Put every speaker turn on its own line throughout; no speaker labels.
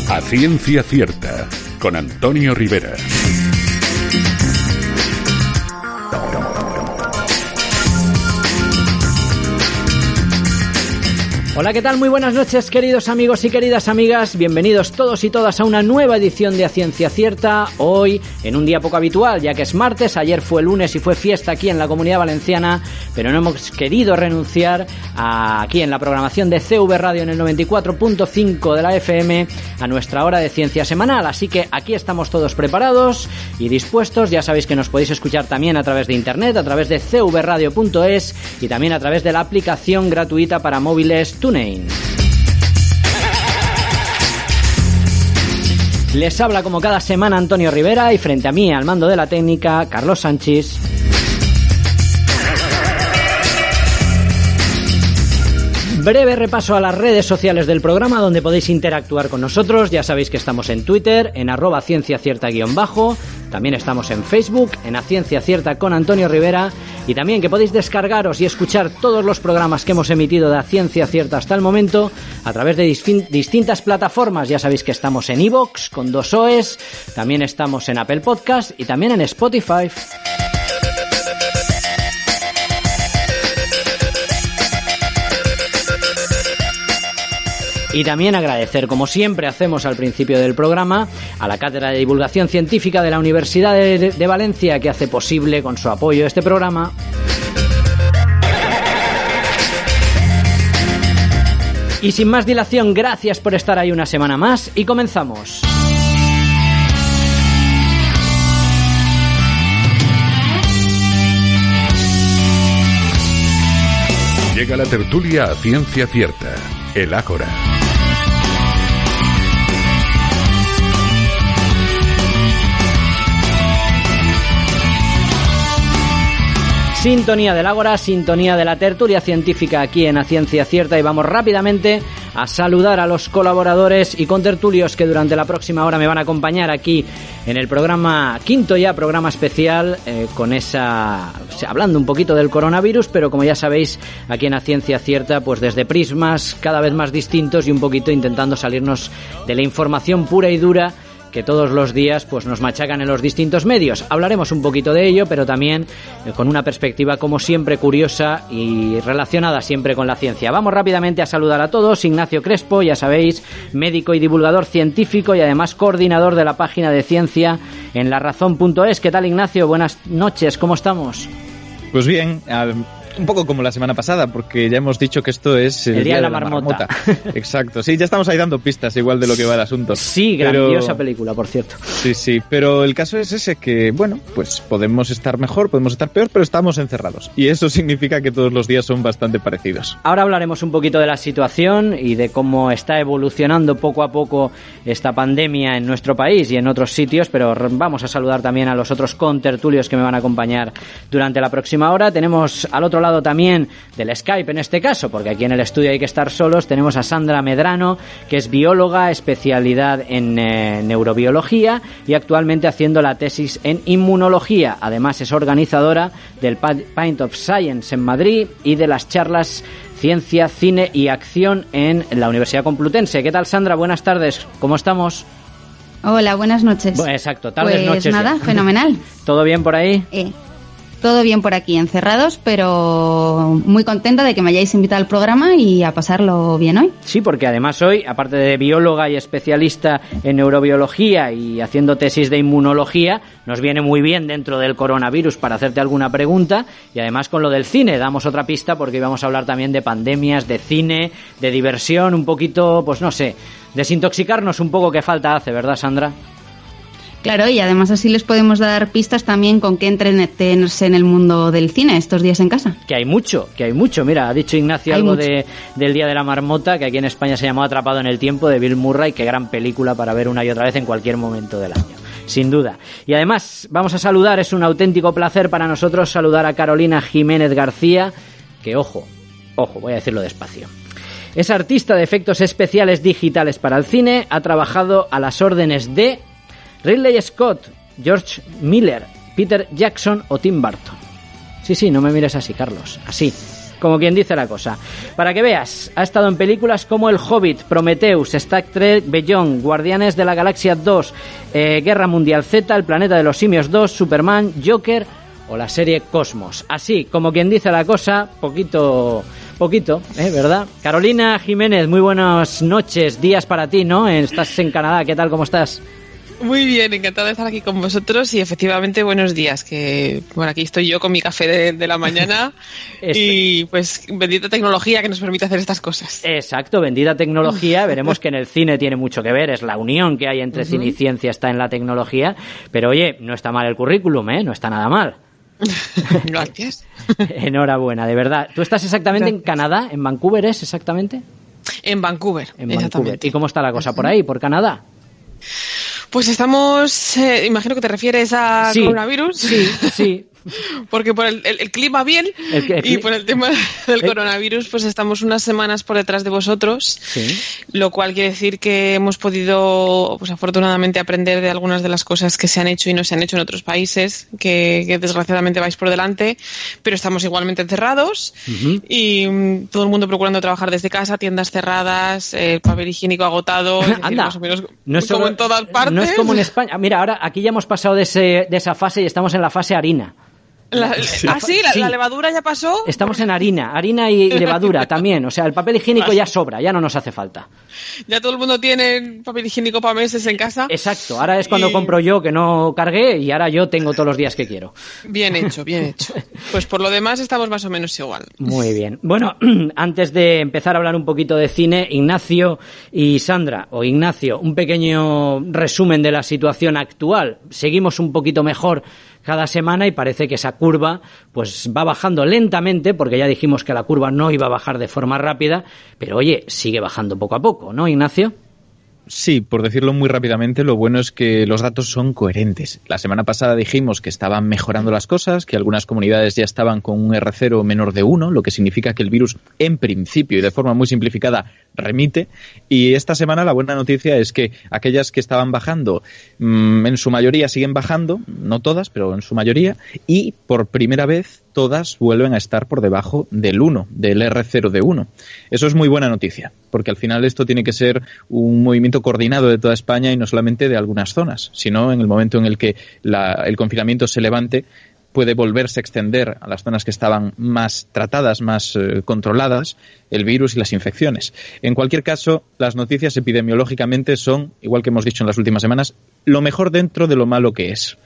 A Ciencia Cierta, con Antonio Rivera.
Hola, ¿qué tal? Muy buenas noches, queridos amigos y queridas amigas. Bienvenidos todos y todas a una nueva edición de A Ciencia Cierta. Hoy, en un día poco habitual, ya que es martes. Ayer fue lunes y fue fiesta aquí en la Comunidad Valenciana, pero no hemos querido renunciar aquí en la programación de CV Radio en el 94.5 de la FM a nuestra hora de ciencia semanal. Así que aquí estamos todos preparados y dispuestos. Ya sabéis que nos podéis escuchar también a través de internet, a través de cvradio.es y también a través de la aplicación gratuita para móviles TuneIn. Les habla como cada semana Antonio Rivera y frente a mí, al mando de la técnica, Carlos Sánchez. Breve repaso a las redes sociales del programa donde podéis interactuar con nosotros. Ya sabéis que estamos en Twitter, en @cienciacierta_, también estamos en Facebook, en A Ciencia Cierta con Antonio Rivera, y también que podéis descargaros y escuchar todos los programas que hemos emitido de A Ciencia Cierta hasta el momento a través de distintas plataformas. Ya sabéis que estamos en iVoox con 2 O's, también estamos en Apple Podcast y también en Spotify. Y también agradecer, como siempre hacemos al principio del programa, a la Cátedra de Divulgación Científica de la Universidad de Valencia, que hace posible con su apoyo este programa. Y sin más dilación, gracias por estar ahí una semana más y comenzamos.
Llega la tertulia A Ciencia Cierta, el Ágora.
Sintonía del Ágora, sintonía de la tertulia científica aquí en A Ciencia Cierta, y vamos rápidamente a saludar a los colaboradores y contertulios que durante la próxima hora me van a acompañar aquí en el programa quinto ya, programa especial, hablando un poquito del coronavirus, pero como ya sabéis, aquí en A Ciencia Cierta, pues desde prismas cada vez más distintos y un poquito intentando salirnos de la información pura y dura que todos los días pues nos machacan en los distintos medios. Hablaremos un poquito de ello, pero también con una perspectiva como siempre curiosa y relacionada siempre con la ciencia. Vamos rápidamente a saludar a todos. Ignacio Crespo, ya sabéis, médico y divulgador científico y además coordinador de la página de ciencia en larazón.es. ¿Qué tal, Ignacio? Buenas noches, ¿cómo estamos?
Pues bien, un poco como la semana pasada, porque ya hemos dicho que esto es el día de la marmota. Exacto, sí, ya estamos ahí dando pistas igual de lo que va el asunto.
Sí, grandiosa película, por cierto.
Sí, pero el caso es ese, que bueno, pues podemos estar mejor, podemos estar peor, pero estamos encerrados. Y eso significa que todos los días son bastante parecidos.
Ahora hablaremos un poquito de la situación y de cómo está evolucionando poco a poco esta pandemia en nuestro país y en otros sitios, pero vamos a saludar también a los otros contertulios que me van a acompañar durante la próxima hora. Tenemos al otro lado también del Skype en este caso, porque aquí en el estudio hay que estar solos, tenemos a Sandra Medrano, que es bióloga, especialidad en neurobiología y actualmente haciendo la tesis en inmunología. Además es organizadora del Pint of Science en Madrid y de las charlas Ciencia, Cine y Acción en la Universidad Complutense. ¿Qué tal, Sandra? Buenas tardes, ¿cómo estamos?
Hola, buenas noches.
Bueno, exacto, tardes, noches.
Pues nada,
ya.
Fenomenal.
¿Todo bien por ahí?
Todo bien por aquí, encerrados, pero muy contenta de que me hayáis invitado al programa y a pasarlo bien hoy.
Sí, porque además hoy, aparte de bióloga y especialista en neurobiología y haciendo tesis de inmunología, nos viene muy bien dentro del coronavirus para hacerte alguna pregunta, y además con lo del cine damos otra pista, porque íbamos a hablar también de pandemias, de cine, de diversión, un poquito, pues no sé, desintoxicarnos un poco, que falta hace, ¿verdad, Sandra?
Claro, y además así les podemos dar pistas también con qué entretenerse en el mundo del cine estos días en casa.
Que hay mucho. Mira, ha dicho Ignacio algo del Día de la Marmota, que aquí en España se llamó Atrapado en el Tiempo, de Bill Murray. Qué gran película para ver una y otra vez en cualquier momento del año, sin duda. Y además vamos a saludar, es un auténtico placer para nosotros saludar a Carolina Jiménez García, que ojo, voy a decirlo despacio. Es artista de efectos especiales digitales para el cine, ha trabajado a las órdenes de Ridley Scott, George Miller, Peter Jackson o Tim Burton. Sí, no me mires así, Carlos, así. como quien dice la cosa. Para que veas, ha estado en películas como El Hobbit, Prometheus, Star Trek Beyond, Guardianes de la Galaxia 2, Guerra Mundial Z, El Planeta de los Simios 2, Superman, Joker o la serie Cosmos. Así, como quien dice la cosa, poquito, ¿verdad? Carolina Jiménez, muy buenas noches, días para ti, ¿no? Estás en Canadá, ¿qué tal, cómo estás?
Muy bien, encantada de estar aquí con vosotros y efectivamente buenos días, que bueno, aquí estoy yo con mi café de la mañana y pues bendita tecnología que nos permite hacer estas cosas.
Exacto, bendita tecnología, veremos que en el cine tiene mucho que ver, es la unión que hay entre cine y ciencia está en la tecnología, pero oye, no está mal el currículum, no está nada mal.
Gracias.
Enhorabuena, de verdad. ¿Tú estás exactamente en Canadá? ¿En Vancouver es exactamente?
En Vancouver, exactamente.
¿Y cómo está la cosa por ahí, por Canadá?
Pues estamos, imagino que te refieres a coronavirus.
Sí.
Porque por el clima bien y por el tema del coronavirus pues estamos unas semanas por detrás de vosotros, lo cual quiere decir que hemos podido pues afortunadamente aprender de algunas de las cosas que se han hecho y no se han hecho en otros países que desgraciadamente vais por delante, pero estamos igualmente encerrados y todo el mundo procurando trabajar desde casa, tiendas cerradas, el papel higiénico agotado, es decir, más o menos no es como en todas partes.
No es como en España. Mira, ahora aquí ya hemos pasado de esa fase y estamos en la fase harina.
La levadura ya pasó.
Estamos en harina y levadura también. O sea, el papel higiénico ya sobra, ya no nos hace falta.
Ya todo el mundo tiene papel higiénico para meses en casa.
Exacto, ahora es cuando compro yo que no cargué y ahora yo tengo todos los días que quiero.
Bien hecho. Pues por lo demás estamos más o menos igual.
Muy bien. Bueno, antes de empezar a hablar un poquito de cine, Ignacio y Sandra, o Ignacio, un pequeño resumen de la situación actual. Seguimos un poquito mejor cada semana y parece que esa curva pues va bajando lentamente, porque ya dijimos que la curva no iba a bajar de forma rápida, pero oye, sigue bajando poco a poco, ¿no, Ignacio?
Sí, por decirlo muy rápidamente, lo bueno es que los datos son coherentes. La semana pasada dijimos que estaban mejorando las cosas, que algunas comunidades ya estaban con un R0 menor de 1, lo que significa que el virus, en principio y de forma muy simplificada, remite. Y esta semana la buena noticia es que aquellas que estaban bajando, en su mayoría siguen bajando, no todas, pero en su mayoría, y por primera vez todas vuelven a estar por debajo del 1, del R0 de 1. Eso es muy buena noticia, porque al final esto tiene que ser un movimiento coordinado de toda España y no solamente de algunas zonas, sino en el momento en el que el confinamiento se levante, puede volverse a extender a las zonas que estaban más tratadas, más controladas, el virus y las infecciones. En cualquier caso, las noticias epidemiológicamente son, igual que hemos dicho en las últimas semanas, lo mejor dentro de lo malo que es.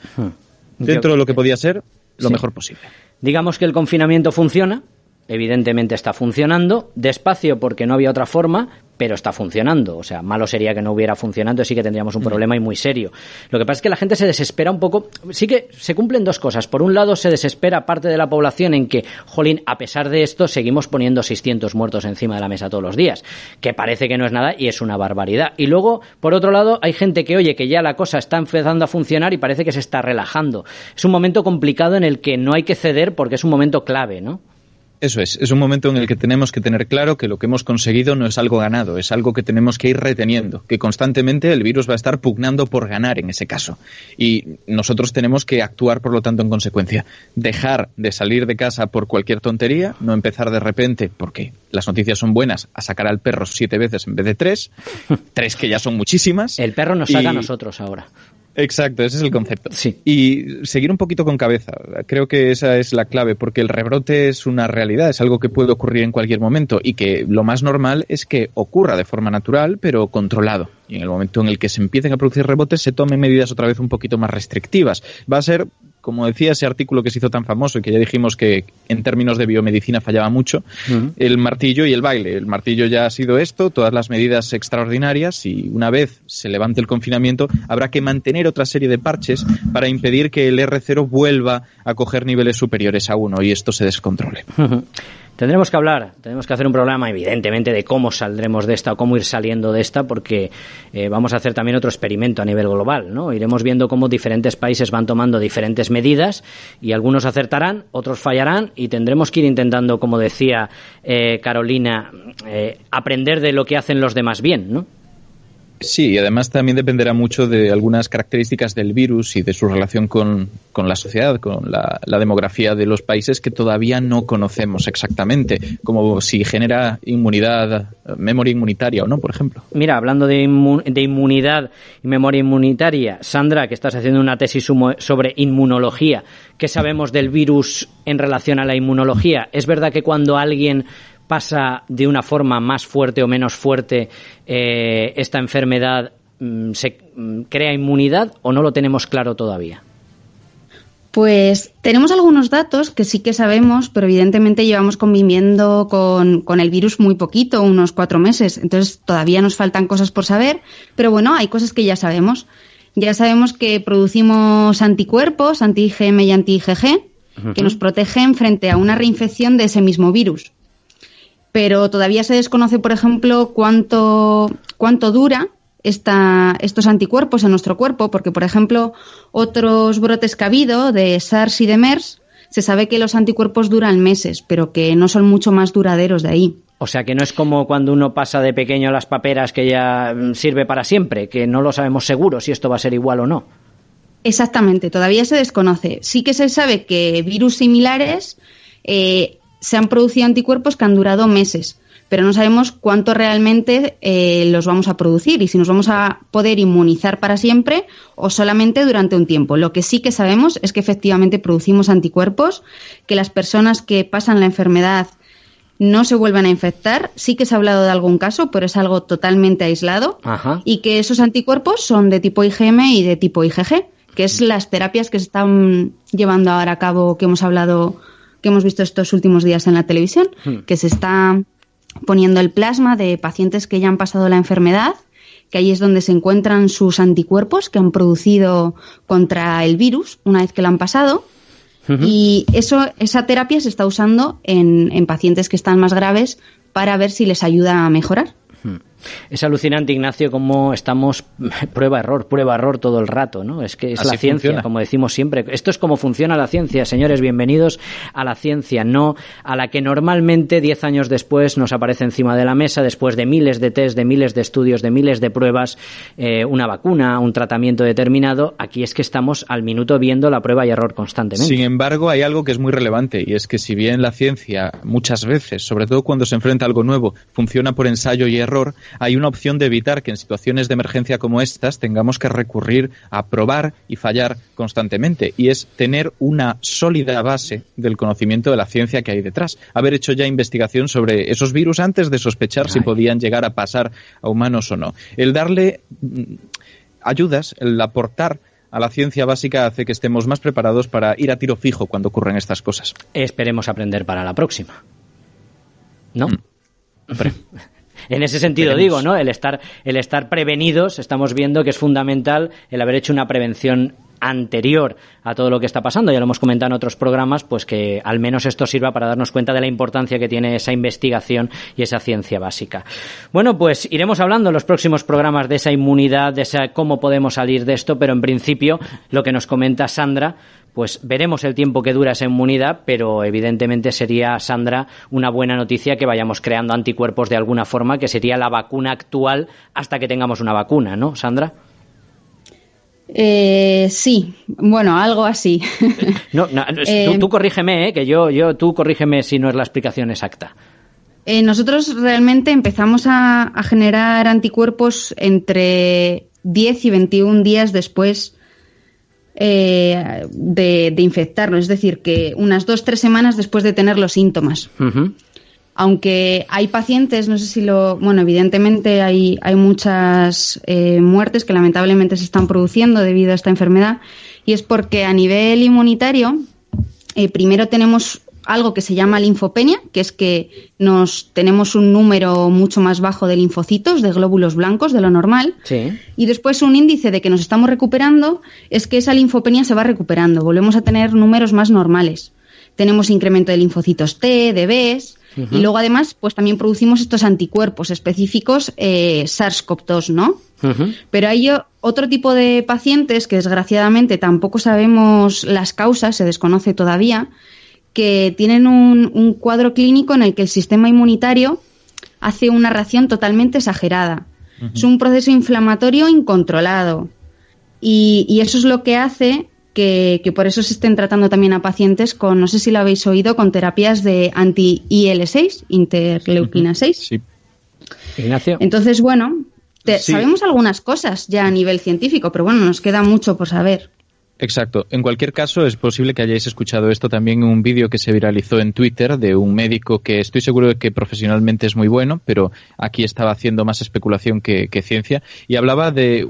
Dentro de lo que podía ser, lo mejor posible.
Digamos que el confinamiento funciona, evidentemente está funcionando, despacio porque no había otra forma, pero está funcionando. O sea, malo sería que no hubiera funcionado, entonces sí que tendríamos un problema y muy serio. Lo que pasa es que la gente se desespera un poco. Sí que se cumplen dos cosas. Por un lado, se desespera parte de la población en que, jolín, a pesar de esto, seguimos poniendo 600 muertos encima de la mesa todos los días, que parece que no es nada y es una barbaridad. Y luego, por otro lado, hay gente que oye que ya la cosa está empezando a funcionar y parece que se está relajando. Es un momento complicado en el que no hay que ceder porque es un momento clave, ¿no?
Eso es un momento en el que tenemos que tener claro que lo que hemos conseguido no es algo ganado, es algo que tenemos que ir reteniendo, que constantemente el virus va a estar pugnando por ganar en ese caso. Y nosotros tenemos que actuar, por lo tanto, en consecuencia. Dejar de salir de casa por cualquier tontería, no empezar de repente, porque las noticias son buenas, a sacar al perro 7 veces en vez de 3, 3 que ya son muchísimas.
El perro nos saca a nosotros ahora.
Exacto, ese es el concepto.
Sí.
Y seguir un poquito con cabeza. Creo que esa es la clave, porque el rebrote es una realidad, es algo que puede ocurrir en cualquier momento y que lo más normal es que ocurra de forma natural, pero controlado. Y en el momento en el que se empiecen a producir rebotes, se tomen medidas otra vez un poquito más restrictivas. Va a ser, como decía ese artículo que se hizo tan famoso y que ya dijimos que en términos de biomedicina fallaba mucho, el martillo y el baile. El martillo ya ha sido esto, todas las medidas extraordinarias, y una vez se levante el confinamiento habrá que mantener otra serie de parches para impedir que el R0 vuelva a coger niveles superiores a 1 y esto se descontrole.
Tendremos que hacer un programa, evidentemente, de cómo saldremos de esta o cómo ir saliendo de esta, porque vamos a hacer también otro experimento a nivel global, ¿no? Iremos viendo cómo diferentes países van tomando diferentes medidas y algunos acertarán, otros fallarán y tendremos que ir intentando, como decía Carolina, aprender de lo que hacen los demás bien, ¿no?
Sí, y además también dependerá mucho de algunas características del virus y de su relación con la sociedad, con la demografía de los países que todavía no conocemos exactamente, como si genera inmunidad, memoria inmunitaria o no, por ejemplo.
Mira, hablando de inmunidad y memoria inmunitaria, Sandra, que estás haciendo una tesis sobre inmunología, ¿qué sabemos del virus en relación a la inmunología? ¿Es verdad que cuando alguien pasa de una forma más fuerte o menos fuerte esta enfermedad, se crea inmunidad o no lo tenemos claro todavía?
Pues tenemos algunos datos que sí que sabemos, pero evidentemente llevamos conviviendo con el virus muy poquito, unos 4 meses. Entonces todavía nos faltan cosas por saber, pero bueno, hay cosas que ya sabemos. Ya sabemos que producimos anticuerpos, anti-IgM y anti-IgG, que nos protegen frente a una reinfección de ese mismo virus. Pero todavía se desconoce, por ejemplo, cuánto dura estos anticuerpos en nuestro cuerpo, porque, por ejemplo, otros brotes que ha habido de SARS y de MERS, se sabe que los anticuerpos duran meses, pero que no son mucho más duraderos de ahí.
O sea, que no es como cuando uno pasa de pequeño las paperas que ya sirve para siempre, que no lo sabemos seguro si esto va a ser igual o no.
Exactamente, todavía se desconoce. Sí que se sabe que virus similares se han producido anticuerpos que han durado meses, pero no sabemos cuánto realmente los vamos a producir y si nos vamos a poder inmunizar para siempre o solamente durante un tiempo. Lo que sí que sabemos es que efectivamente producimos anticuerpos, que las personas que pasan la enfermedad no se vuelven a infectar. Sí que se ha hablado de algún caso, pero es algo totalmente aislado.
Ajá.
Y que esos anticuerpos son de tipo IgM y de tipo IgG, que es las terapias que se están llevando ahora a cabo, que hemos visto estos últimos días en la televisión, que se está poniendo el plasma de pacientes que ya han pasado la enfermedad, que ahí es donde se encuentran sus anticuerpos que han producido contra el virus una vez que lo han pasado. Y esa terapia se está usando en pacientes que están más graves para ver si les ayuda a mejorar.
Es alucinante, Ignacio, cómo estamos prueba-error todo el rato, ¿no? Es que es así la ciencia, funciona. Como decimos siempre. Esto es como funciona la ciencia, señores. Bienvenidos a la ciencia, no a la que normalmente 10 años después nos aparece encima de la mesa, después de miles de test, de miles de estudios, de miles de pruebas, una vacuna, un tratamiento determinado. Aquí es que estamos al minuto viendo la prueba y error constantemente.
Sin embargo, hay algo que es muy relevante, y es que si bien la ciencia muchas veces, sobre todo cuando se enfrenta a algo nuevo, funciona por ensayo y error, hay una opción de evitar que en situaciones de emergencia como estas tengamos que recurrir a probar y fallar constantemente, y es tener una sólida base del conocimiento de la ciencia que hay detrás. Haber hecho ya investigación sobre esos virus antes de sospechar si podían llegar a pasar a humanos o no. El darle ayudas, el aportar a la ciencia básica hace que estemos más preparados para ir a tiro fijo cuando ocurren estas cosas.
Esperemos aprender para la próxima. ¿No? En ese sentido digo, ¿no? El estar prevenidos, estamos viendo que es fundamental el haber hecho una prevención anterior a todo lo que está pasando. Ya lo hemos comentado en otros programas, pues que al menos esto sirva para darnos cuenta de la importancia que tiene esa investigación y esa ciencia básica. Bueno, pues iremos hablando en los próximos programas de esa inmunidad, de cómo podemos salir de esto, pero en principio lo que nos comenta Sandra, pues veremos el tiempo que dura esa inmunidad, pero evidentemente sería, Sandra, una buena noticia que vayamos creando anticuerpos de alguna forma, que sería la vacuna actual hasta que tengamos una vacuna, ¿no, Sandra?
Sí, bueno, algo así.
Tú corrígeme, tú corrígeme si no es la explicación exacta.
Nosotros realmente empezamos a generar anticuerpos entre 10 y 21 días después de infectarnos, es decir, que unas 2-3 semanas después de tener los síntomas. Uh-huh. Aunque hay pacientes, no sé si evidentemente hay muchas muertes que lamentablemente se están produciendo debido a esta enfermedad, y es porque a nivel inmunitario primero tenemos algo que se llama linfopenia, que es que tenemos un número mucho más bajo de linfocitos, de glóbulos blancos, de lo normal.
Sí.
Y después un índice de que nos estamos recuperando es que esa linfopenia se va recuperando, volvemos a tener números más normales. Tenemos incremento de linfocitos T, de Bs, uh-huh. Y luego además pues también producimos estos anticuerpos específicos SARS-CoV-2, ¿no? Uh-huh. Pero hay otro tipo de pacientes que desgraciadamente tampoco sabemos las causas, se desconoce todavía, que tienen un cuadro clínico en el que el sistema inmunitario hace una reacción totalmente exagerada. Es un proceso inflamatorio incontrolado. Y eso es lo que hace que por eso se estén tratando también a pacientes con, no sé si lo habéis oído, con terapias de anti-IL6, interleuquina 6.
Sí.
Ignacio.
Entonces, bueno, sabemos algunas cosas ya a nivel científico, pero bueno, nos queda mucho por saber.
Exacto. En cualquier caso, es posible que hayáis escuchado esto también en un vídeo que se viralizó en Twitter de un médico que estoy seguro de que profesionalmente es muy bueno, pero aquí estaba haciendo más especulación que ciencia, y hablaba de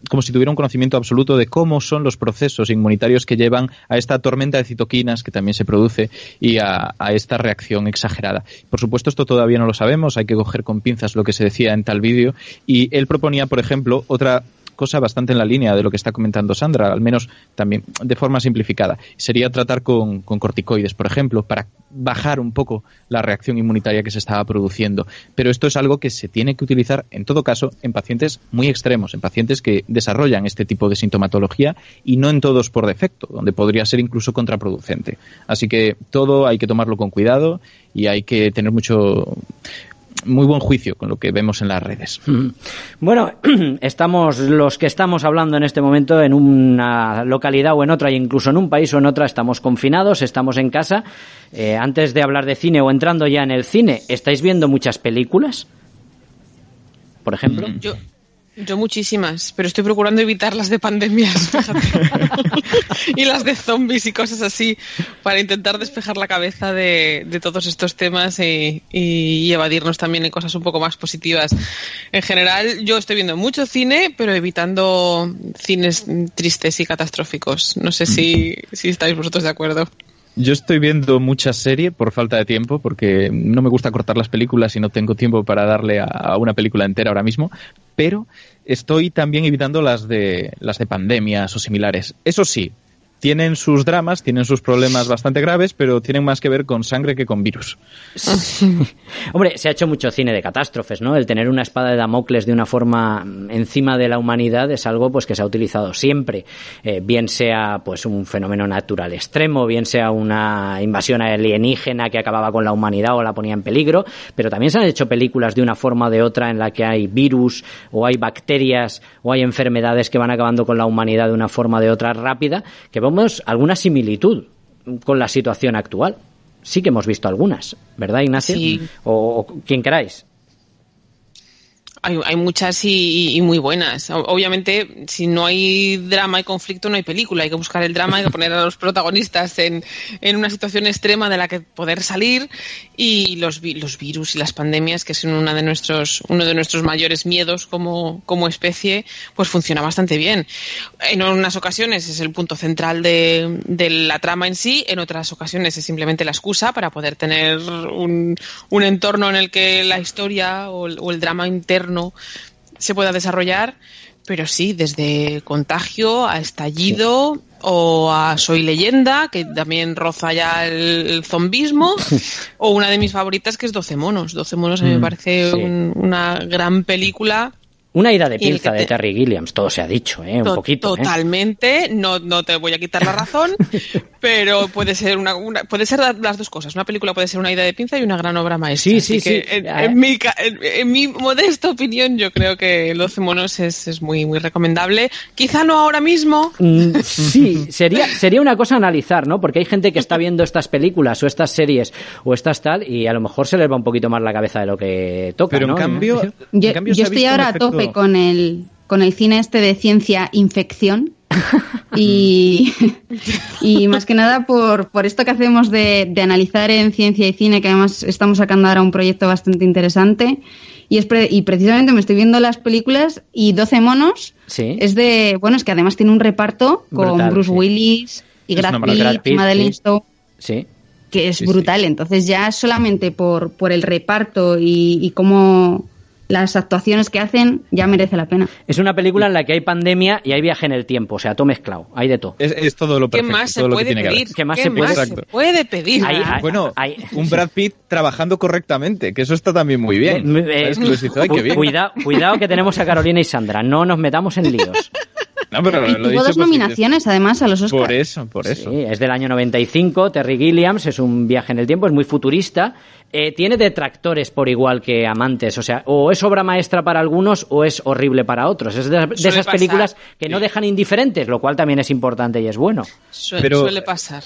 como si tuviera un conocimiento absoluto de cómo son los procesos inmunitarios que llevan a esta tormenta de citoquinas que también se produce y a esta reacción exagerada. Por supuesto, esto todavía no lo sabemos, hay que coger con pinzas lo que se decía en tal vídeo, y él proponía, por ejemplo, otra cosa bastante en la línea de lo que está comentando Sandra, al menos también de forma simplificada. Sería tratar con corticoides, por ejemplo, para bajar un poco la reacción inmunitaria que se estaba produciendo. Pero esto es algo que se tiene que utilizar, en todo caso, en pacientes muy extremos, en pacientes que desarrollan este tipo de sintomatología y no en todos por defecto, donde podría ser incluso contraproducente. Así que todo hay que tomarlo con cuidado y hay que tener muy buen juicio con lo que vemos en las redes.
Bueno, los que estamos hablando en este momento en una localidad o en otra, e incluso en un país o en otra, estamos confinados, estamos en casa. Antes de hablar de cine o entrando ya en el cine, ¿estáis viendo muchas películas? Por ejemplo.
Yo muchísimas, pero estoy procurando evitar las de pandemias, fíjate. Y las de zombies y cosas así, para intentar despejar la cabeza de todos estos temas y evadirnos también en cosas un poco más positivas. En general, yo estoy viendo mucho cine, pero evitando cines tristes y catastróficos. No sé si estáis vosotros de acuerdo.
Yo estoy viendo mucha serie por falta de tiempo, porque no me gusta cortar las películas y no tengo tiempo para darle a una película entera ahora mismo, pero estoy también evitando las de pandemias o similares. Eso sí, tienen sus dramas, tienen sus problemas bastante graves, pero tienen más que ver con sangre que con virus.
Hombre, se ha hecho mucho cine de catástrofes, ¿no? El tener una espada de Damocles de una forma encima de la humanidad es algo pues que se ha utilizado siempre, bien sea pues un fenómeno natural extremo, bien sea una invasión alienígena que acababa con la humanidad o la ponía en peligro, pero también se han hecho películas de una forma o de otra en la que hay virus o hay bacterias o hay enfermedades que van acabando con la humanidad de una forma o de otra rápida, que vemos alguna similitud con la situación actual. Sí que hemos visto algunas, ¿verdad, Ignacio?
Sí.
O quien queráis.
Hay muchas y muy buenas. Obviamente, si no hay drama y conflicto, no hay película. Hay que buscar el drama, hay que poner a los protagonistas en una situación extrema de la que poder salir. Y los virus y las pandemias, que son uno de nuestros mayores miedos como especie, pues funciona bastante bien. En unas ocasiones es el punto central de la trama en sí, en otras ocasiones es simplemente la excusa para poder tener un entorno en el que la historia o el drama interno se pueda desarrollar, pero sí, desde Contagio a Estallido o a Soy Leyenda, que también roza ya el zombismo, o una de mis favoritas que es 12 monos. 12 monos a mí me parece una gran película.
Una ida de pinza de Terry Gilliam, todo se ha dicho, un poquito.
Totalmente, no te voy a quitar la razón, pero puede ser puede ser las dos cosas. Una película puede ser una ida de pinza y una gran obra maestra.
Sí.
En mi modesta opinión, yo creo que 12 monos es muy, muy recomendable. Quizá no ahora mismo.
Sí, sería una cosa a analizar, ¿no? Porque hay gente que está viendo estas películas o estas series o estas tal y a lo mejor se les va un poquito más la cabeza de lo que toca,
pero
¿no?
En cambio
yo estoy ahora a tope con el cine este de ciencia infección y más que nada por esto que hacemos de analizar en ciencia y cine, que además estamos sacando ahora un proyecto bastante interesante y precisamente me estoy viendo las películas y 12 monos es que además tiene un reparto con brutal, Bruce Willis y Brad Pitt, Madeleine Stowe, que es brutal. Entonces ya solamente por el reparto y cómo las actuaciones que hacen ya merece la pena.
Es una película en la que hay pandemia y hay viaje en el tiempo, o sea, todo mezclado, hay de todo.
Es todo lo perfecto.
¿Qué más se puede pedir?
¿Qué más se
puede pedir?
Un Brad Pitt trabajando correctamente, que eso está también muy bien.
Cuidado que tenemos a Carolina y Sandra, no nos metamos en líos.
No, pero y tuvo 2 nominaciones además a los Oscars.
Por eso.
Sí, es del año 95, Terry Gilliam, es un viaje en el tiempo, es muy futurista, tiene detractores por igual que amantes. O sea, o es obra maestra para algunos o es horrible para otros. Es de esas películas que no dejan indiferentes, lo cual también es importante y es bueno.
Pero suele pasar.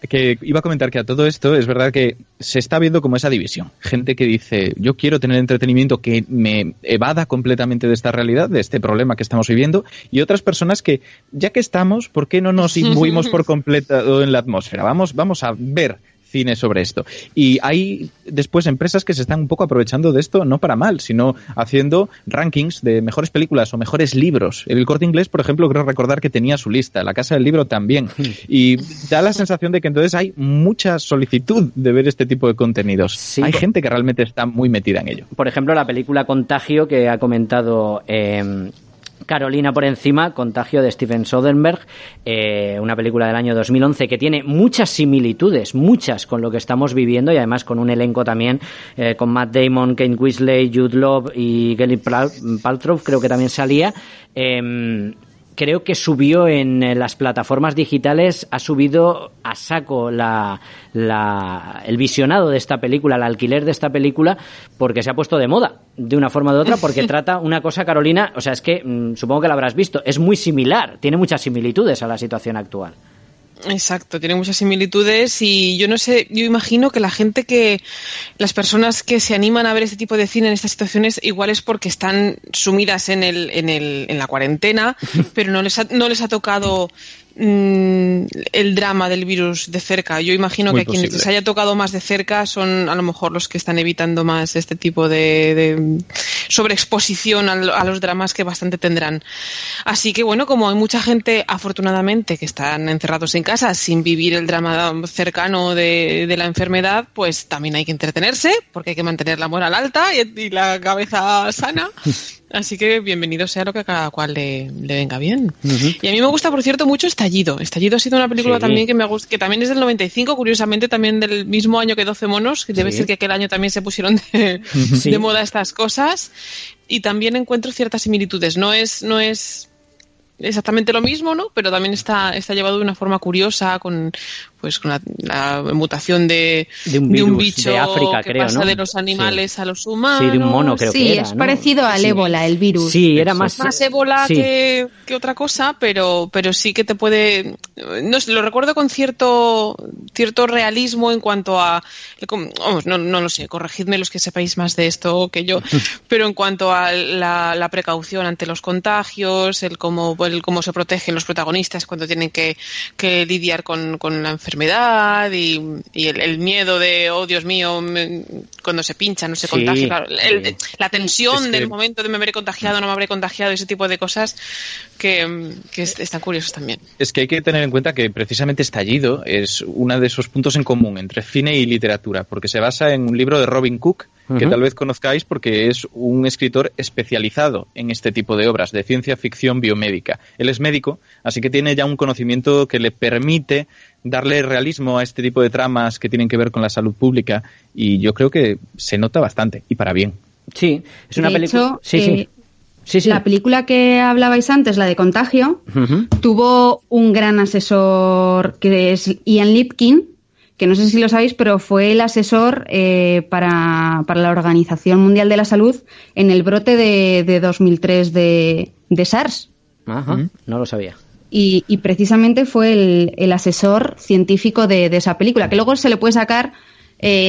Que iba a comentar que a todo esto es verdad que se está viendo como esa división. Gente que dice, yo quiero tener entretenimiento que me evada completamente de esta realidad, de este problema que estamos viviendo, y otras personas que, ya que estamos, ¿por qué no nos imbuimos por completo en la atmósfera? Vamos a ver cine sobre esto. Y hay después empresas que se están un poco aprovechando de esto, no para mal, sino haciendo rankings de mejores películas o mejores libros. El Corte Inglés, por ejemplo, creo recordar que tenía su lista, La Casa del Libro también. Y da la sensación de que entonces hay mucha solicitud de ver este tipo de contenidos. Sí, hay gente que realmente está muy metida en ello.
Por ejemplo, la película Contagio, que ha comentado Carolina por encima, Contagio, de Steven Soderbergh, una película del año 2011 que tiene muchas similitudes, muchas, con lo que estamos viviendo, y además con un elenco también con Matt Damon, Kate Winslet, Jude Law y Gwyneth Paltrow, creo que también salía. Creo que subió en las plataformas digitales, ha subido a saco el visionado de esta película, el alquiler de esta película, porque se ha puesto de moda de una forma u otra, porque trata una cosa, Carolina, o sea, es que supongo que la habrás visto, es muy similar, tiene muchas similitudes a la situación actual.
Exacto, tiene muchas similitudes y yo no sé, yo imagino que las personas que se animan a ver este tipo de cine en estas situaciones igual es porque están sumidas en la cuarentena, pero no les ha tocado el drama del virus de cerca. Yo imagino que quienes les haya tocado más de cerca son a lo mejor los que están evitando más este tipo de sobreexposición a los dramas que bastante tendrán. Así que bueno, como hay mucha gente afortunadamente que están encerrados en casa sin vivir el drama cercano de la enfermedad, pues también hay que entretenerse porque hay que mantener la moral alta y la cabeza sana. Así que bienvenido sea lo que a cada cual le venga bien. Uh-huh. Y a mí me gusta, por cierto, mucho Estallido. Estallido ha sido una película también que me gusta, que también es del 95, curiosamente también del mismo año que 12 monos, que debe ser que aquel año también se pusieron de moda estas cosas. Y también encuentro ciertas similitudes. No es exactamente lo mismo, ¿no? Pero también está llevado de una forma curiosa con la mutación de un bicho
de África,
que
creo,
pasa, ¿no?, de los animales a los humanos.
Sí, de un mono creo que era,
es parecido al ébola, el virus.
Sí, era más
ébola que otra cosa, pero sí que te puede... No sé, lo recuerdo con cierto realismo en cuanto a... Vamos, no lo sé, corregidme los que sepáis más de esto que yo, pero en cuanto a la precaución ante los contagios, el cómo se protegen los protagonistas cuando tienen que lidiar con la enfermedad y el miedo de, oh Dios mío, cuando se pincha, no se contagia, claro, la tensión del momento de me habré contagiado, no me habré contagiado, ese tipo de cosas que están curiosos también.
Es que hay que tener en cuenta que precisamente Estallido es uno de esos puntos en común entre cine y literatura, porque se basa en un libro de Robin Cook, que tal vez conozcáis porque es un escritor especializado en este tipo de obras de ciencia ficción biomédica. Él es médico, así que tiene ya un conocimiento que le permite darle realismo a este tipo de tramas que tienen que ver con la salud pública, y yo creo que se nota bastante, y para bien.
Sí, es una película... Sí.
La película que hablabais antes, la de Contagio, tuvo un gran asesor que es Ian Lipkin, que no sé si lo sabéis, pero fue el asesor para la Organización Mundial de la Salud en el brote de 2003 de SARS.
Ajá, no lo sabía.
Y precisamente fue el asesor científico de esa película, que luego se le puede sacar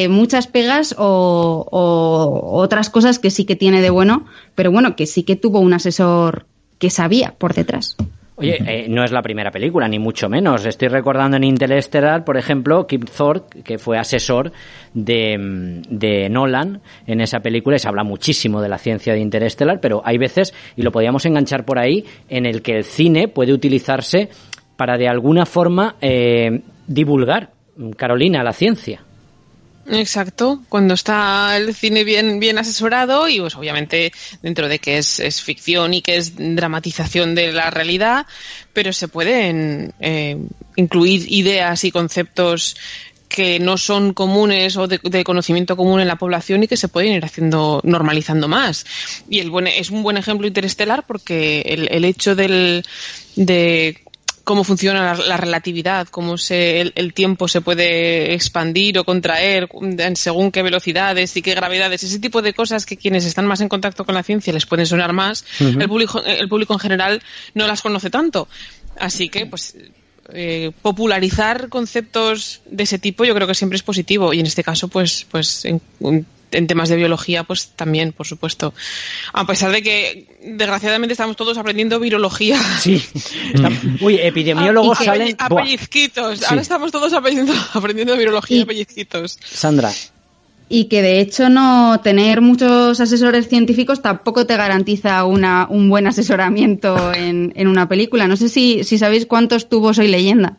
muchas pegas o otras cosas que sí que tiene de bueno, pero bueno, que sí que tuvo un asesor que sabía por detrás.
Oye, no es la primera película, ni mucho menos. Estoy recordando en Interestelar, por ejemplo, Kip Thorne, que fue asesor de Nolan en esa película, y se habla muchísimo de la ciencia de Interestelar, pero hay veces, y lo podíamos enganchar por ahí, en el que el cine puede utilizarse para de alguna forma divulgar, Carolina, la ciencia.
Exacto, cuando está el cine bien asesorado y pues obviamente dentro de que es ficción y que es dramatización de la realidad, pero se pueden incluir ideas y conceptos que no son comunes o de conocimiento común en la población y que se pueden ir normalizando más. Y es un buen ejemplo Interestelar porque el hecho de cómo funciona la relatividad, cómo el tiempo se puede expandir o contraer según qué velocidades y qué gravedades, ese tipo de cosas que quienes están más en contacto con la ciencia les pueden sonar más, el público en general no las conoce tanto. Así que, pues, popularizar conceptos de ese tipo yo creo que siempre es positivo, y en este caso, pues en temas de biología, pues también, por supuesto. A pesar de que, desgraciadamente, estamos todos aprendiendo virología.
Sí. Uy, epidemiólogos salen...
A pellizquitos. Sí. Ahora estamos todos aprendiendo virología a pellizquitos.
Sandra.
Y que, de hecho, no tener muchos asesores científicos tampoco te garantiza un buen asesoramiento en una película. No sé si sabéis cuántos tuvo Soy Leyenda.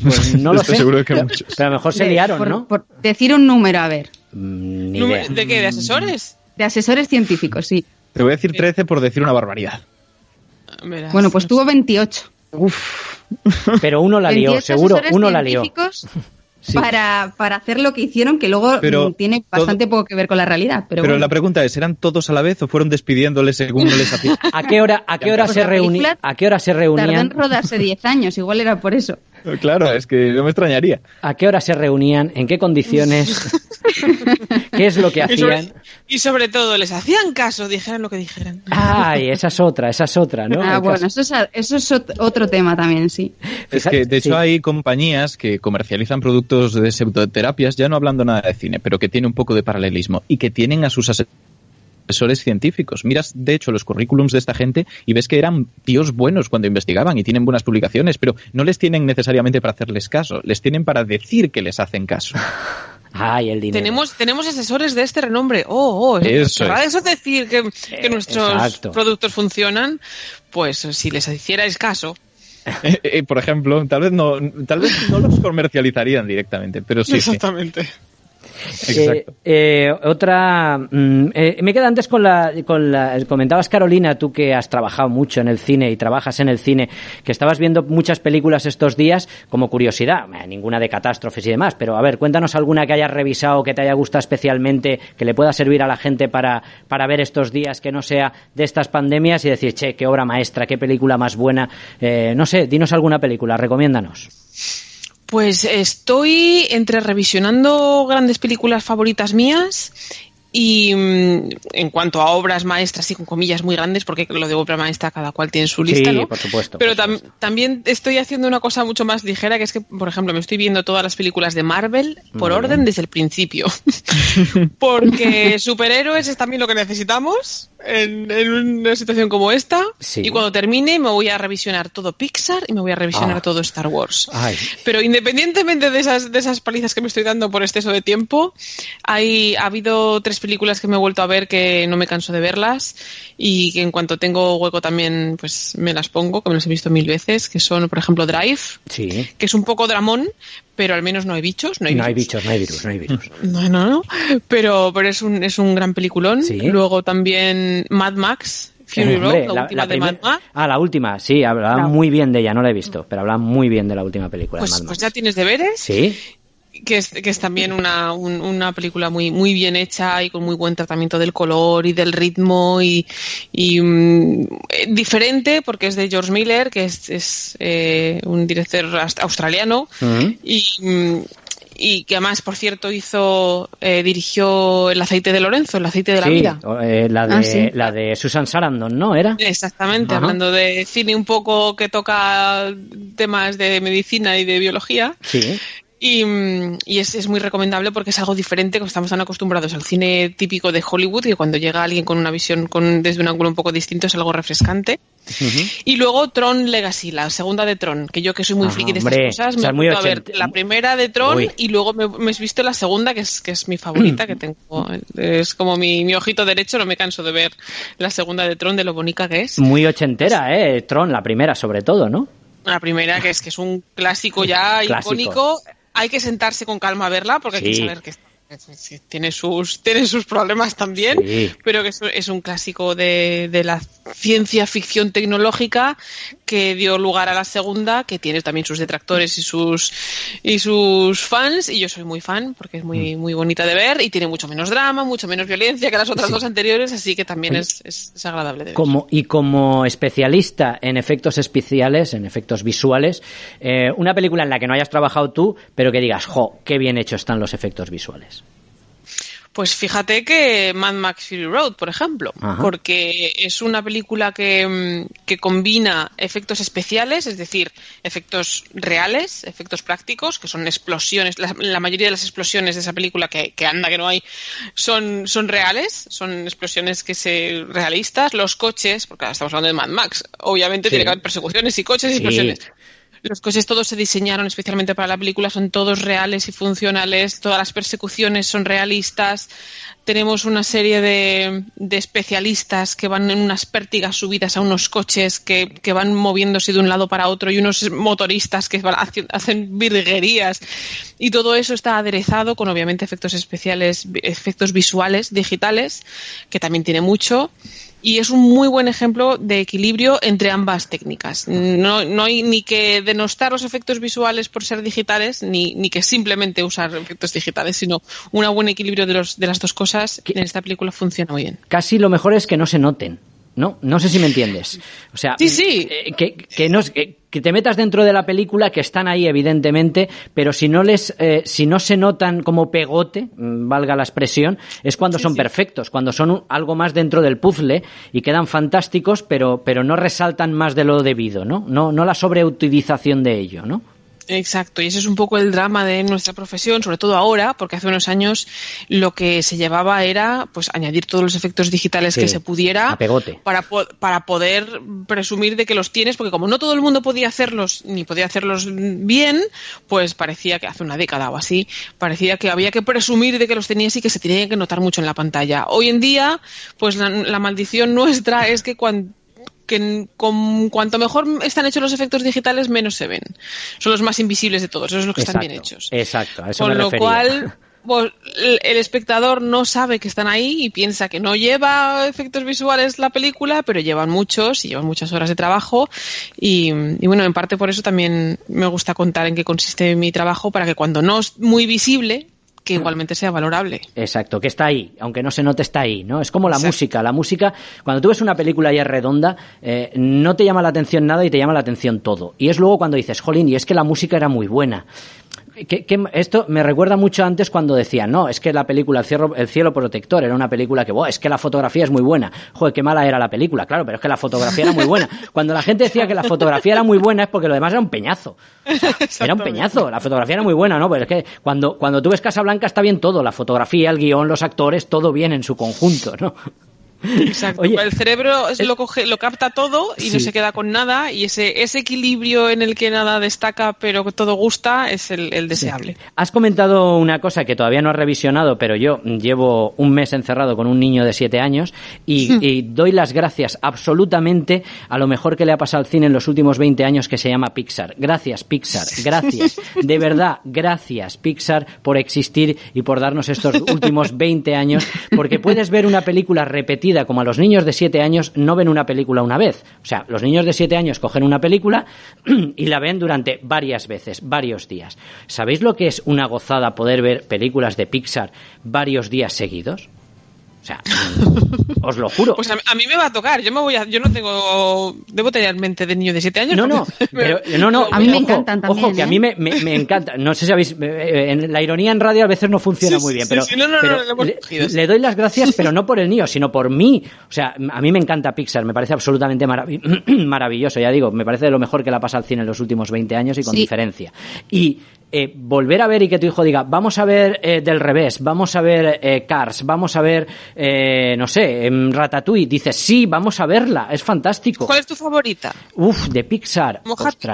Pues no lo sé.
Seguro que muchos.
Pero a lo mejor se liaron, ¿no?
Por decir un número, a ver.
Ni idea.
¿De qué? ¿De asesores?
De asesores científicos, sí.
Te voy a decir 13 por decir una barbaridad.
Verás,
bueno, pues tuvo 28.
Uf.
Pero uno la lió, seguro, uno la lió.
Sí. Para hacer lo que hicieron, que luego tiene bastante poco que ver con la realidad. Pero bueno.
La pregunta es, ¿eran todos a la vez o fueron despidiéndoles según no les hacía?
¿A qué hora se reunían?
Tardó en rodarse 10 años, igual era por eso.
Claro, es que no me extrañaría.
¿A qué hora se reunían? ¿En qué condiciones? ¿Qué es lo que hacían?
Y sobre todo, ¿les hacían caso? Dijeran lo que dijeran.
Ay, esa es otra, ¿no?
Bueno, eso es otro tema también, sí.
Es que, de hecho, hay compañías que comercializan productos de pseudoterapias, ya no hablando nada de cine, pero que tiene un poco de paralelismo, y que tienen a sus asesores científicos. Miras, de hecho, los currículums de esta gente y ves que eran tíos buenos cuando investigaban y tienen buenas publicaciones, pero no les tienen necesariamente para hacerles caso, les tienen para decir que les hacen caso.
Ay, el dinero.
Tenemos asesores de este renombre. Eso decir que nuestros productos funcionan, pues si les hicierais caso.
Por ejemplo, tal vez no los comercializarían directamente, pero sí.
Exactamente.
Exacto.
Otra me queda antes con la comentabas, Carolina, tú que has trabajado mucho en el cine y trabajas en el cine, que estabas viendo muchas películas estos días. Como curiosidad, ninguna de catástrofes y demás, pero a ver, cuéntanos alguna que hayas revisado, que te haya gustado especialmente, que le pueda servir a la gente para ver estos días, que no sea de estas pandemias, y decir, che, qué obra maestra, qué película más buena. No sé, dinos alguna película, recomiéndanos.
Pues estoy entre revisionando grandes películas favoritas mías y en cuanto a obras maestras y con comillas muy grandes, porque lo de obra maestra cada cual tiene su lista,
sí,
¿no?
Por supuesto.
Pero también estoy haciendo una cosa mucho más ligera, que es que, por ejemplo, me estoy viendo todas las películas de Marvel por orden desde el principio. Porque superhéroes es también lo que necesitamos en una situación como esta. Sí. Y cuando termine me voy a revisionar todo Pixar y me voy a revisionar todo Star Wars. Ay. Pero independientemente de esas palizas que me estoy dando por exceso de tiempo, ha habido 3 películas que me he vuelto a ver que no me canso de verlas, y que en cuanto tengo hueco también pues me las pongo, que me las he visto 1000 veces, que son, por ejemplo, Drive, sí, que es un poco dramón, pero al menos no hay bichos, no hay virus. No. Pero es un gran peliculón. ¿Sí? Luego también Mad Max, Fury Road, la última de Mad Max.
La última, sí, hablaban muy bien de ella, no la he visto, pero hablaban muy bien de la última película de Mad Max.
Pues ya tienes deberes.
Sí.
Que es también una película muy, muy bien hecha y con muy buen tratamiento del color y del ritmo y diferente, porque es de George Miller, que es un director australiano. Uh-huh. Y que además, por cierto, dirigió El aceite de Lorenzo, El aceite de la vida.
La de Susan Sarandon, ¿no? ¿Era?
Exactamente, uh-huh. Hablando de cine un poco que toca temas de medicina y de biología. Sí. Y es muy recomendable porque es algo diferente, como estamos tan acostumbrados al cine típico de Hollywood, que cuando llega alguien con una visión desde un ángulo un poco distinto es algo refrescante. Uh-huh. Y luego Tron Legacy, la segunda de Tron, que yo que soy muy friki de estas cosas, me he vuelto a ver la primera de Tron. Uy. Y luego me he visto la segunda, que es mi favorita, que tengo, es como mi ojito derecho, no me canso de ver la segunda de Tron, de lo bonita que es.
Muy ochentera, Tron, la primera sobre todo, ¿no?
La primera, que es un clásico ya icónico. Hay que sentarse con calma a verla porque hay que saber que está Sí, tiene sus problemas también, sí. Pero que es un clásico de la ciencia ficción tecnológica que dio lugar a la segunda, que tiene también sus detractores y sus fans, y yo soy muy fan porque es muy bonita de ver y tiene mucho menos drama, mucho menos violencia que las otras dos anteriores, así que también es agradable de ver.
Y como especialista en efectos especiales, en efectos visuales, una película en la que no hayas trabajado tú, pero que digas, qué bien hechos están los efectos visuales.
Pues fíjate que Mad Max Fury Road, por ejemplo, porque es una película que combina efectos especiales, es decir, efectos reales, efectos prácticos, que son explosiones. La mayoría de las explosiones de esa película, que anda que no hay, son reales, son explosiones realistas. Los coches, porque ahora estamos hablando de Mad Max, obviamente tiene que haber persecuciones y coches y explosiones. Los coches todos se diseñaron especialmente para la película, son todos reales y funcionales, todas las persecuciones son realistas. Tenemos una serie de especialistas que van en unas pértigas subidas a unos coches que van moviéndose de un lado para otro y unos motoristas que hacen virguerías. Y todo eso está aderezado con, obviamente, efectos especiales, efectos visuales digitales, que también tiene mucho. Y es un muy buen ejemplo de equilibrio entre ambas técnicas. No hay ni que denostar los efectos visuales por ser digitales, ni que simplemente usar efectos digitales, sino un buen equilibrio de las dos cosas. En esta película funciona muy bien.
Casi lo mejor es que no se noten. No sé si me entiendes. O sea,
sí.
Que te metas dentro de la película, que están ahí evidentemente, pero si no se notan como pegote, valga la expresión, es cuando son perfectos, cuando son algo más dentro del puzzle y quedan fantásticos, pero no resaltan más de lo debido, ¿no? No la sobreutilización de ello, ¿no?
Exacto, y ese es un poco el drama de nuestra profesión, sobre todo ahora, porque hace unos años lo que se llevaba era pues añadir todos los efectos digitales que se pudiera
a pegote.
para poder presumir de que los tienes, porque como no todo el mundo podía hacerlos, ni podía hacerlos bien, pues parecía que hace una década o así, parecía que había que presumir de que los tenías y que se tenía que notar mucho en la pantalla. Hoy en día, pues la maldición nuestra es que cuanto mejor están hechos los efectos digitales, menos se ven. Son los más invisibles de todos, esos son los que están bien hechos.
Exacto, a eso
me
refería.
Con lo cual, pues, el espectador no sabe que están ahí y piensa que no lleva efectos visuales la película, pero llevan muchos y llevan muchas horas de trabajo y bueno, en parte por eso también me gusta contar en qué consiste mi trabajo, para que cuando no es muy visible, que igualmente sea valorable.
Exacto, que está ahí, aunque no se note, está ahí, ¿no? Es como la música. La música, cuando tú ves una película y es redonda, no te llama la atención nada y te llama la atención todo. Y es luego cuando dices, jolín, y es que la música era muy buena. Esto me recuerda mucho antes cuando decían, no, es que la película El cielo protector era una película que, es que la fotografía es muy buena. Joder, qué mala era la película. Claro, pero es que la fotografía era muy buena. Cuando la gente decía que la fotografía era muy buena es porque lo demás era un peñazo. O sea, era un peñazo. La fotografía era muy buena, ¿no? Pero es que cuando tú ves Casablanca está bien todo. La fotografía, el guión, los actores, todo bien en su conjunto, ¿no?
Exacto. Oye, el cerebro lo capta todo y no se queda con nada, y ese equilibrio en el que nada destaca pero que todo gusta es el deseable.
Sí. Has comentado una cosa que todavía no has revisionado, pero yo llevo un mes encerrado con un niño de 7 años y doy las gracias absolutamente a lo mejor que le ha pasado al cine en los últimos 20 años, que se llama Pixar. Gracias, Pixar, gracias. De verdad, gracias, Pixar, por existir y por darnos estos últimos 20 años, porque puedes ver una película repetida como a los niños de 7 años no ven una película una vez. O sea, los niños de 7 años cogen una película y la ven durante varias veces, varios días. ¿Sabéis lo que es una gozada poder ver películas de Pixar varios días seguidos? O sea, os lo juro.
Pues a mí me va a tocar. Yo no tengo... Debo tener mente de niño de 7 años.
No.
A mí me encantan también.
Ojo, que a mí me encanta. No sé si habéis... la ironía en radio a veces no funciona muy bien, pero le doy las gracias, pero no por el niño, sino por mí. O sea, a mí me encanta Pixar. Me parece absolutamente maravilloso. Ya digo, me parece de lo mejor que le ha pasado al cine en los últimos 20 años y con diferencia. Y volver a ver y que tu hijo diga, vamos a ver Del Revés, vamos a ver Cars, vamos a ver, no sé, Ratatouille. Dices, sí, vamos a verla, es fantástico.
¿Cuál es tu favorita?
De Pixar.
Mójate.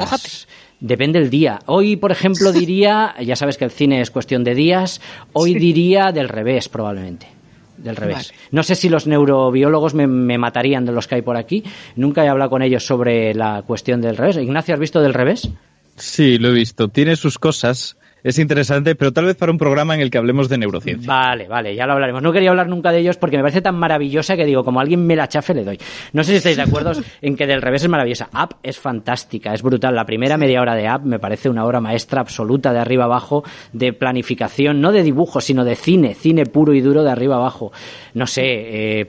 Depende del día. Hoy, por ejemplo, diría, ya sabes que el cine es cuestión de días, hoy diría Del Revés, probablemente. Del Revés. Vale. No sé si los neurobiólogos me matarían de los que hay por aquí. Nunca he hablado con ellos sobre la cuestión del revés. Ignacio, ¿has visto Del Revés?
Sí, lo he visto. Tiene sus cosas. es interesante, pero tal vez para un programa en el que hablemos de neurociencia.
Vale, ya lo hablaremos. No quería hablar nunca de ellos porque me parece tan maravillosa que digo, como alguien me la chafe, le doy. No sé si estáis de acuerdo en que Del revés es maravillosa. Up es fantástica, es brutal. La primera media hora de Up me parece una obra maestra absoluta de arriba abajo, de planificación, no de dibujo, sino de cine puro y duro de arriba abajo. No sé,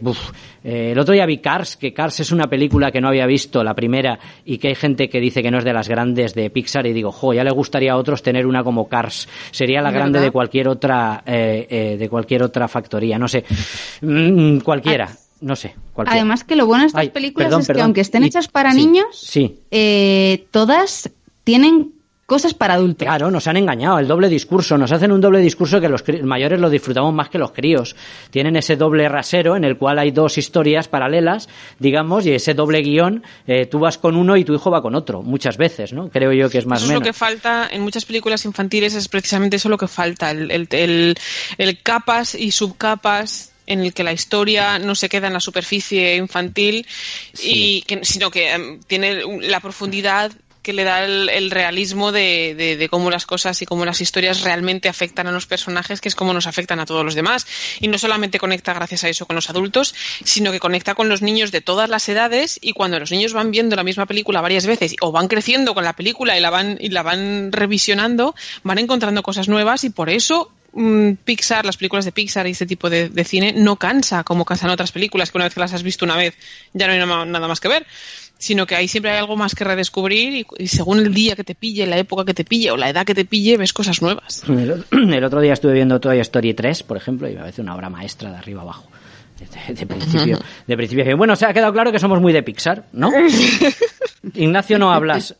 el otro día vi Cars, que Cars es una película que no había visto, la primera, y que hay gente que dice que no es de las grandes de Pixar, y digo, ya le gustaría a otros tener una como Cars. Sería la grande de cualquier otra factoría, no sé, cualquiera. No sé, cualquiera.
Además que lo bueno de estas películas es que aunque estén hechas para niños, todas tienen cosas para adultos.
Claro, nos han engañado, el doble discurso, nos hacen un doble discurso que los mayores lo disfrutamos más que los críos. Tienen ese doble rasero en el cual hay dos historias paralelas, digamos, y ese doble guión, tú vas con uno y tu hijo va con otro, muchas veces, ¿no? Creo yo que es más o menos.
Eso es lo que falta en muchas películas infantiles, es precisamente eso lo que falta, el capas y subcapas en el que la historia no se queda en la superficie infantil, sino que tiene la profundidad que le da el realismo de cómo las cosas y cómo las historias realmente afectan a los personajes, que es como nos afectan a todos los demás. Y no solamente conecta gracias a eso con los adultos, sino que conecta con los niños de todas las edades, y cuando los niños van viendo la misma película varias veces o van creciendo con la película y la van revisionando, van encontrando cosas nuevas, y por eso Pixar, las películas de Pixar y este tipo de cine no cansa como cansan otras películas, que una vez que las has visto una vez ya no hay nada más que ver, sino que ahí siempre hay algo más que redescubrir, y según el día que te pille, la época que te pille o la edad que te pille, ves cosas nuevas.
El otro día estuve viendo Toy Story 3, por ejemplo, y me parece una obra maestra de arriba abajo. De principio. Bueno, se ha quedado claro que somos muy de Pixar, ¿no? Ignacio, no hablas.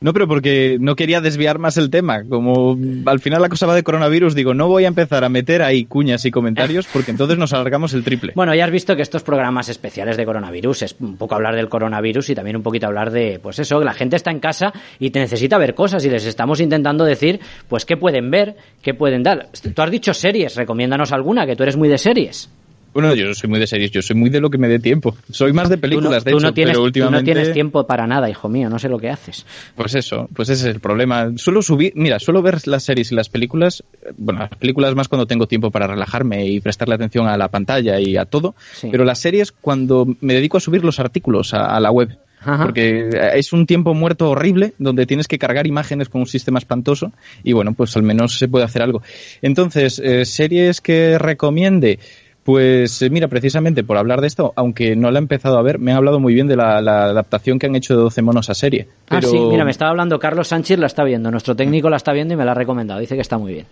No, pero porque no quería desviar más el tema. Como al final la cosa va de coronavirus, digo, no voy a empezar a meter ahí cuñas y comentarios porque entonces nos alargamos el triple.
Bueno, ya has visto que estos programas especiales de coronavirus es un poco hablar del coronavirus y también un poquito hablar de, pues eso, que la gente está en casa y te necesita ver cosas, y les estamos intentando decir, pues, qué pueden ver, qué pueden dar. Tú has dicho series, recomiéndanos alguna, que tú eres muy de series.
Bueno, yo soy muy de series, yo soy muy de lo que me dé tiempo. Soy más de películas, pero últimamente...
Tú no tienes tiempo para nada, hijo mío, no sé lo que haces.
Pues ese es el problema. Suelo ver las series y las películas, bueno, las películas más cuando tengo tiempo para relajarme y prestarle atención a la pantalla y a todo, pero las series cuando me dedico a subir los artículos a la web. Ajá. Porque es un tiempo muerto horrible donde tienes que cargar imágenes con un sistema espantoso, y bueno, pues al menos se puede hacer algo. Entonces, series que recomiende... Pues mira, precisamente por hablar de esto, aunque no la he empezado a ver, me han hablado muy bien de la adaptación que han hecho de 12 monos a serie. Pero...
Ah, sí, mira, me estaba hablando Carlos Sánchez, la está viendo, nuestro técnico la está viendo y me la ha recomendado, dice que está muy bien.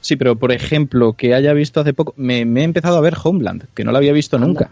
Sí, pero por ejemplo, que haya visto hace poco, me he empezado a ver Homeland, que no la había visto nunca.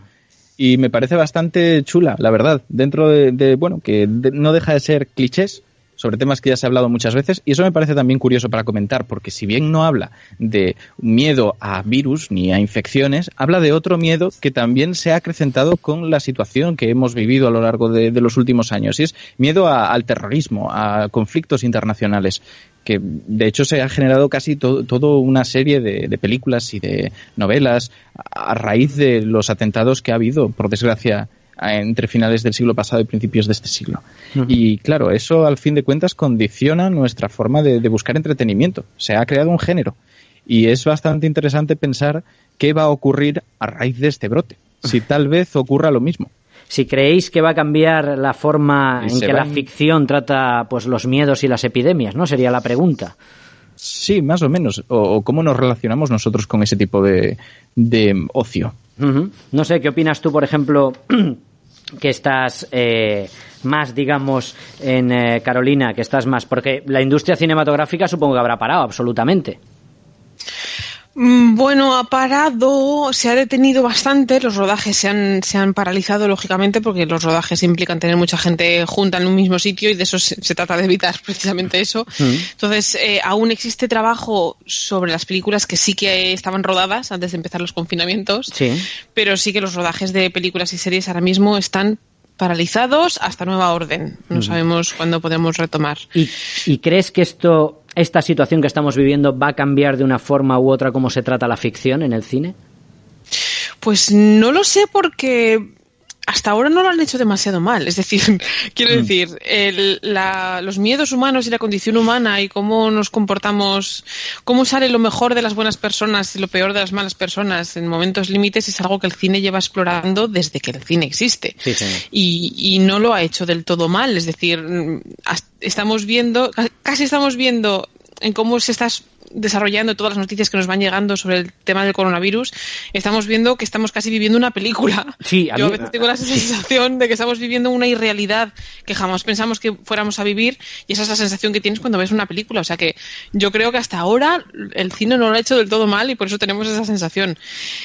Y me parece bastante chula, la verdad, dentro de bueno, que no deja de ser clichés sobre temas que ya se ha hablado muchas veces, y eso me parece también curioso para comentar, porque si bien no habla de miedo a virus ni a infecciones, habla de otro miedo que también se ha acrecentado con la situación que hemos vivido a lo largo de los últimos años, y es miedo al terrorismo, a conflictos internacionales, que de hecho se ha generado casi toda una serie de películas y de novelas a raíz de los atentados que ha habido, por desgracia, entre finales del siglo pasado y principios de este siglo. Y claro, eso al fin de cuentas condiciona nuestra forma de buscar entretenimiento. Se ha creado un género y es bastante interesante pensar qué va a ocurrir a raíz de este brote, si tal vez ocurra lo mismo.
Si creéis que va a cambiar la forma en que la ficción trata, pues, los miedos y las epidemias, ¿no? Sería la pregunta.
Sí, más o menos. O cómo nos relacionamos nosotros con ese tipo de ocio.
No sé, ¿qué opinas tú, por ejemplo, que estás más, digamos, en Carolina, que estás más... Porque la industria cinematográfica supongo que habrá parado absolutamente.
Bueno, ha parado, se ha detenido bastante, los rodajes se han paralizado, lógicamente, porque los rodajes implican tener mucha gente junta en un mismo sitio, y de eso se trata de evitar precisamente eso. Entonces, aún existe trabajo sobre las películas que sí que estaban rodadas antes de empezar los confinamientos, pero sí que los rodajes de películas y series ahora mismo están paralizados hasta nueva orden. No sabemos cuándo podemos retomar.
¿Y crees que esta situación que estamos viviendo va a cambiar de una forma u otra cómo se trata la ficción en el cine?
Pues no lo sé, porque hasta ahora no lo han hecho demasiado mal. Es decir, quiero decir, los miedos humanos y la condición humana y cómo nos comportamos, cómo sale lo mejor de las buenas personas y lo peor de las malas personas en momentos límites es algo que el cine lleva explorando desde que el cine existe.
Sí, sí.
Y no lo ha hecho del todo mal. Es decir, casi estamos viendo en cómo se está desarrollando todas las noticias que nos van llegando sobre el tema del coronavirus, estamos viendo que estamos casi viviendo una película.
Sí,
Yo a veces tengo la sensación de que estamos viviendo una irrealidad que jamás pensamos que fuéramos a vivir, y esa es la sensación que tienes cuando ves una película. O sea que yo creo que hasta ahora el cine no lo ha hecho del todo mal y por eso tenemos esa sensación.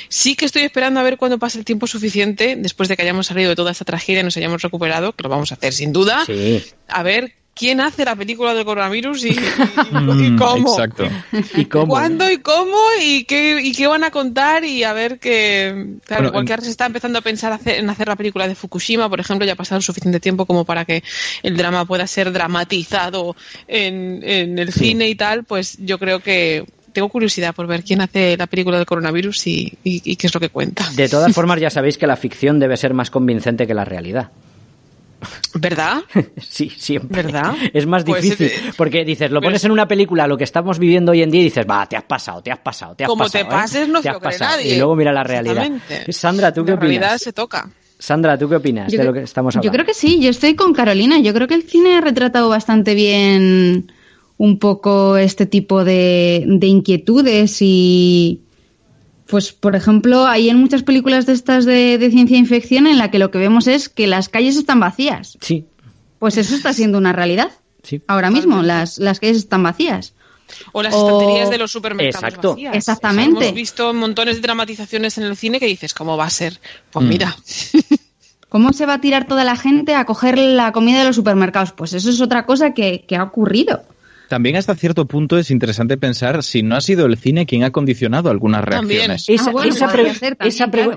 Sí que estoy esperando a ver cuándo pase el tiempo suficiente, después de que hayamos salido de toda esta tragedia y nos hayamos recuperado, que lo vamos a hacer sin duda,
sí.
A ver quién hace la película del coronavirus y cómo.
Exacto.
¿Y cómo?
¿Cuándo y cómo? ¿Y qué van a contar? Y a ver que... Claro, porque ahora se está empezando a pensar en hacer la película de Fukushima, por ejemplo, ya ha pasado suficiente tiempo como para que el drama pueda ser dramatizado en el cine y tal, pues yo creo que tengo curiosidad por ver quién hace la película del coronavirus y qué es lo que cuenta.
De todas formas, ya sabéis que la ficción debe ser más convincente que la realidad.
¿Verdad?
Sí, siempre.
¿Verdad?
Es más difícil, porque dices, lo pones en una película, lo que estamos viviendo hoy en día, y dices, te has pasado.
Como te pases, no se lo cree nadie.
Y luego mira la realidad. Sandra, ¿tú qué opinas?
La realidad se toca.
Sandra, ¿tú qué opinas de lo que estamos hablando?
Yo creo que sí, yo estoy con Carolina. Yo creo que el cine ha retratado bastante bien un poco este tipo de inquietudes y... Pues, por ejemplo, hay en muchas películas de estas de ciencia ficción en la que lo que vemos es que las calles están vacías.
Sí.
Pues eso está siendo una realidad.
Sí.
Ahora mismo, las calles están vacías.
O las estanterías de los supermercados.
Exacto.
Vacías.
Exactamente.
O sea, hemos visto montones de dramatizaciones en el cine que dices, ¿cómo va a ser? Pues mira.
¿Cómo se va a tirar toda la gente a coger la comida de los supermercados? Pues eso es otra cosa que ha ocurrido.
También hasta cierto punto es interesante pensar si no ha sido el cine quien ha condicionado algunas reacciones.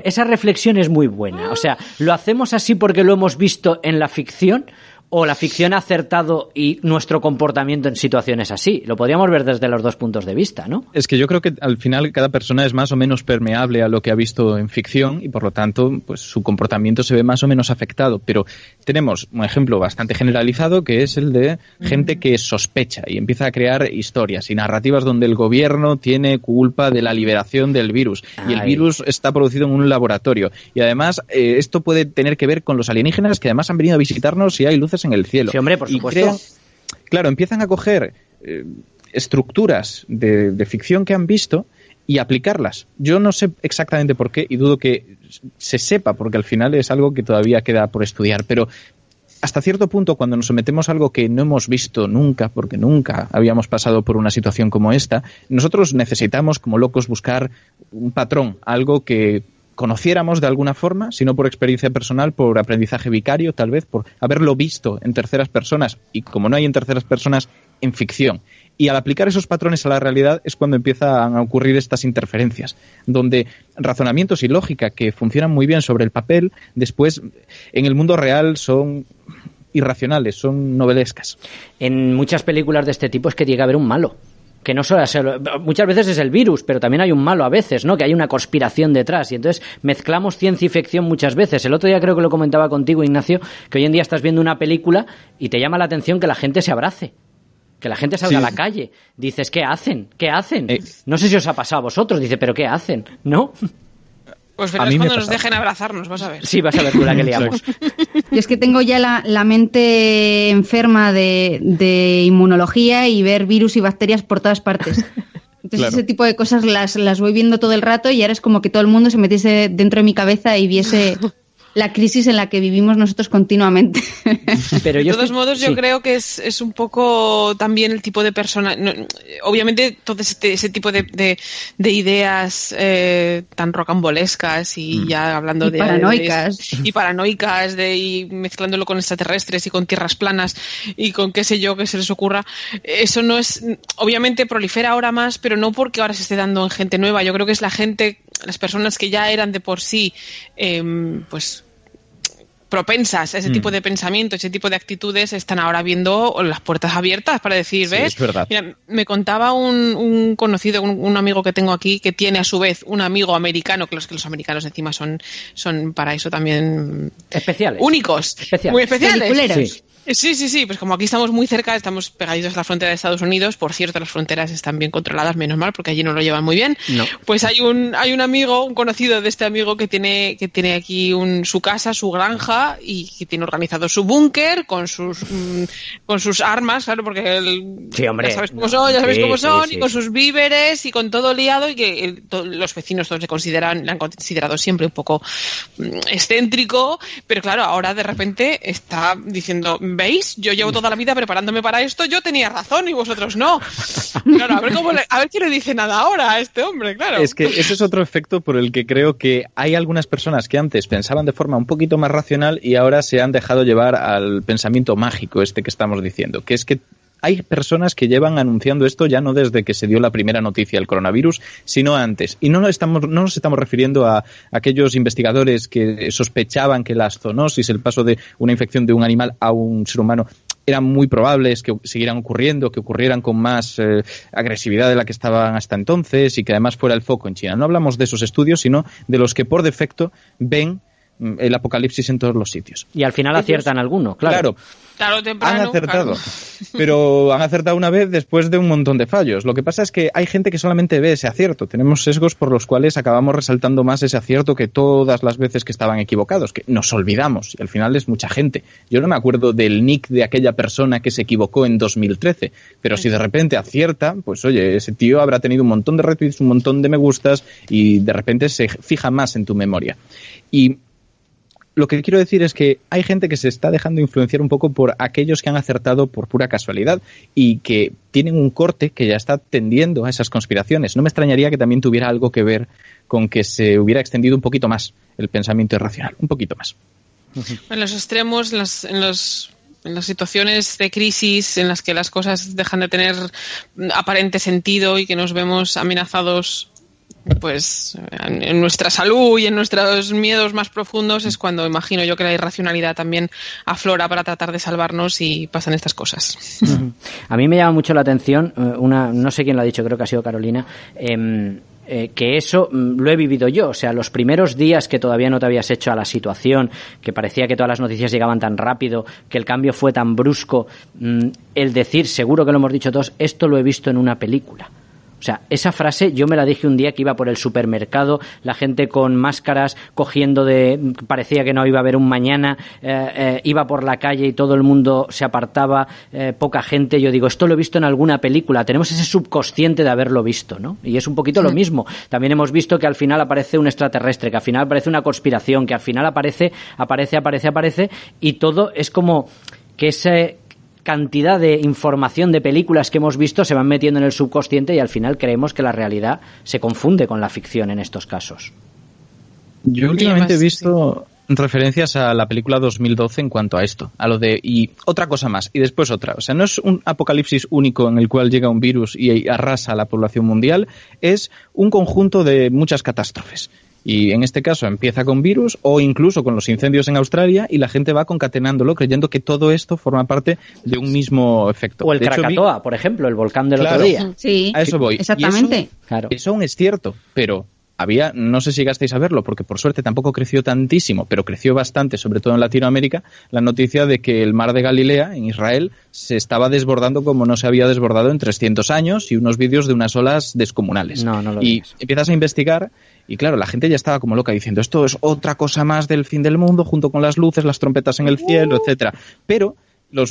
Esa reflexión es muy buena. O sea, ¿lo hacemos así porque lo hemos visto en la ficción? ¿O la ficción ha acertado y nuestro comportamiento en situaciones así? Lo podríamos ver desde los dos puntos de vista, ¿no?
Es que yo creo que al final cada persona es más o menos permeable a lo que ha visto en ficción y por lo tanto pues su comportamiento se ve más o menos afectado. Pero tenemos un ejemplo bastante generalizado que es el de gente que sospecha y empieza a crear historias y narrativas donde el gobierno tiene culpa de la liberación del virus y el virus está producido en un laboratorio. Y además esto puede tener que ver con los alienígenas que además han venido a visitarnos y hay luces en el cielo.
Sí, hombre, por supuesto.
Claro, empiezan a coger estructuras de ficción que han visto y aplicarlas. Yo no sé exactamente por qué y dudo que se sepa, porque al final es algo que todavía queda por estudiar, pero hasta cierto punto, cuando nos sometemos a algo que no hemos visto nunca, porque nunca habíamos pasado por una situación como esta, nosotros necesitamos, como locos, buscar un patrón, algo que conociéramos de alguna forma, si no por experiencia personal, por aprendizaje vicario, tal vez, por haberlo visto en terceras personas, y como no hay en terceras personas, en ficción. Y al aplicar esos patrones a la realidad es cuando empiezan a ocurrir estas interferencias, donde razonamientos y lógica que funcionan muy bien sobre el papel, después en el mundo real son irracionales, son novelescas.
En muchas películas de este tipo es que llega a haber un malo. Que no solo muchas veces es el virus, pero también hay un malo a veces, ¿no? Que hay una conspiración detrás y entonces mezclamos ciencia y ficción muchas veces. El otro día creo que lo comentaba contigo, Ignacio, que hoy en día estás viendo una película y te llama la atención que la gente se abrace, que la gente salga a la calle. Dices, ¿qué hacen? ¿Qué hacen? No sé si os ha pasado a vosotros. Dice, ¿pero qué hacen? ¿No?
Pues verás cuando nos dejen abrazarnos, vas a ver.
Sí, vas a ver tú la que liamos.
Yo es que tengo ya la mente enferma de inmunología y ver virus y bacterias por todas partes. Entonces ese tipo de cosas las voy viendo todo el rato y ahora es como que todo el mundo se metiese dentro de mi cabeza y viese la crisis en la que vivimos nosotros continuamente.
Pero de todos modos, yo creo que es un poco también el tipo de persona. Obviamente, todo ese tipo de ideas tan rocambolescas y ya hablando
y
de
paranoicas.
Y paranoicas, y mezclándolo con extraterrestres y con tierras planas y con qué sé yo que se les ocurra. Eso no es. Obviamente prolifera ahora más, pero no porque ahora se esté dando en gente nueva. Yo creo que es las personas que ya eran de por sí, pues propensas a ese tipo de pensamiento, ese tipo de actitudes, están ahora viendo las puertas abiertas para decir, ¿ves?
Sí, es verdad.
Mira, me contaba un conocido, un amigo que tengo aquí, que tiene a su vez un amigo americano, que los americanos encima son para eso también
especiales.
Únicos. Muy especiales. Sí, pues como aquí estamos muy cerca, estamos pegaditos a la frontera de Estados Unidos, por cierto, las fronteras están bien controladas, menos mal, porque allí no lo llevan muy bien. No. Pues hay un amigo, un conocido de este amigo que tiene aquí su casa, su granja, y que tiene organizado su búnker con sus armas, claro, porque ya sabes cómo son, y con sus víveres y con todo liado, y que los vecinos todos le han considerado siempre un poco excéntrico, pero claro, ahora de repente está diciendo, ¿veis? Yo llevo toda la vida preparándome para esto, yo tenía razón y vosotros no. Claro, a ver qué le dice nada ahora a este hombre, claro.
Es que ese es otro efecto por el que creo que hay algunas personas que antes pensaban de forma un poquito más racional y ahora se han dejado llevar al pensamiento mágico que estamos diciendo, que es que hay personas que llevan anunciando esto ya no desde que se dio la primera noticia del coronavirus, sino antes. Y no nos estamos refiriendo a aquellos investigadores que sospechaban que la zoonosis, el paso de una infección de un animal a un ser humano, eran muy probables que siguieran ocurriendo, que ocurrieran con más agresividad de la que estaban hasta entonces y que además fuera el foco en China. No hablamos de esos estudios, sino de los que por defecto ven el apocalipsis en todos los sitios.
Y al final aciertan alguno, claro.
Claro, temprano,
han acertado, pero han acertado una vez después de un montón de fallos. Lo que pasa es que hay gente que solamente ve ese acierto. Tenemos sesgos por los cuales acabamos resaltando más ese acierto que todas las veces que estaban equivocados, que nos olvidamos, y al final es mucha gente. Yo no me acuerdo del nick de aquella persona que se equivocó en 2013, pero si de repente acierta, pues oye, ese tío habrá tenido un montón de retweets, un montón de me gustas, y de repente se fija más en tu memoria. Y lo que quiero decir es que hay gente que se está dejando influenciar un poco por aquellos que han acertado por pura casualidad y que tienen un corte que ya está tendiendo a esas conspiraciones. No me extrañaría que también tuviera algo que ver con que se hubiera extendido un poquito más el pensamiento irracional, un poquito más.
En los extremos, en las situaciones de crisis en las que las cosas dejan de tener aparente sentido y que nos vemos amenazados pues en nuestra salud y en nuestros miedos más profundos, es cuando imagino yo que la irracionalidad también aflora para tratar de salvarnos y pasan estas cosas.
A mí me llama mucho la atención, no sé quién lo ha dicho, creo que ha sido Carolina, que eso lo he vivido yo. O sea, los primeros días que todavía no te habías hecho a la situación, que parecía que todas las noticias llegaban tan rápido, que el cambio fue tan brusco, el decir, seguro que lo hemos dicho todos, esto lo he visto en una película. O sea, esa frase yo me la dije un día que iba por el supermercado, la gente con máscaras cogiendo parecía que no iba a haber un mañana, iba por la calle y todo el mundo se apartaba, poca gente. Yo digo, esto lo he visto en alguna película. Tenemos ese subconsciente de haberlo visto, ¿no? Y es un poquito lo mismo. También hemos visto que al final aparece un extraterrestre, que al final aparece una conspiración, que al final aparece, y todo es como que ese cantidad de información de películas que hemos visto se van metiendo en el subconsciente y al final creemos que la realidad se confunde con la ficción en estos casos.
Yo últimamente he visto referencias a la película 2012 en cuanto a esto, a lo de y otra cosa más y después otra. O sea, no es un apocalipsis único en el cual llega un virus y arrasa a la población mundial, es un conjunto de muchas catástrofes. Y en este caso empieza con virus o incluso con los incendios en Australia y la gente va concatenándolo creyendo que todo esto forma parte de un mismo efecto.
O el Krakatoa, por ejemplo, el volcán del otro día.
Sí,
a eso voy.
Exactamente.
Eso aún es cierto, pero había, no sé si llegasteis a verlo, porque por suerte tampoco creció tantísimo, pero creció bastante, sobre todo en Latinoamérica, la noticia de que el mar de Galilea, en Israel, se estaba desbordando como no se había desbordado en 300 años y unos vídeos de unas olas descomunales.
No lo
y
digas.
Empiezas a investigar y claro, la gente ya estaba como loca diciendo esto es otra cosa más del fin del mundo junto con las luces, las trompetas en el cielo, etcétera. Pero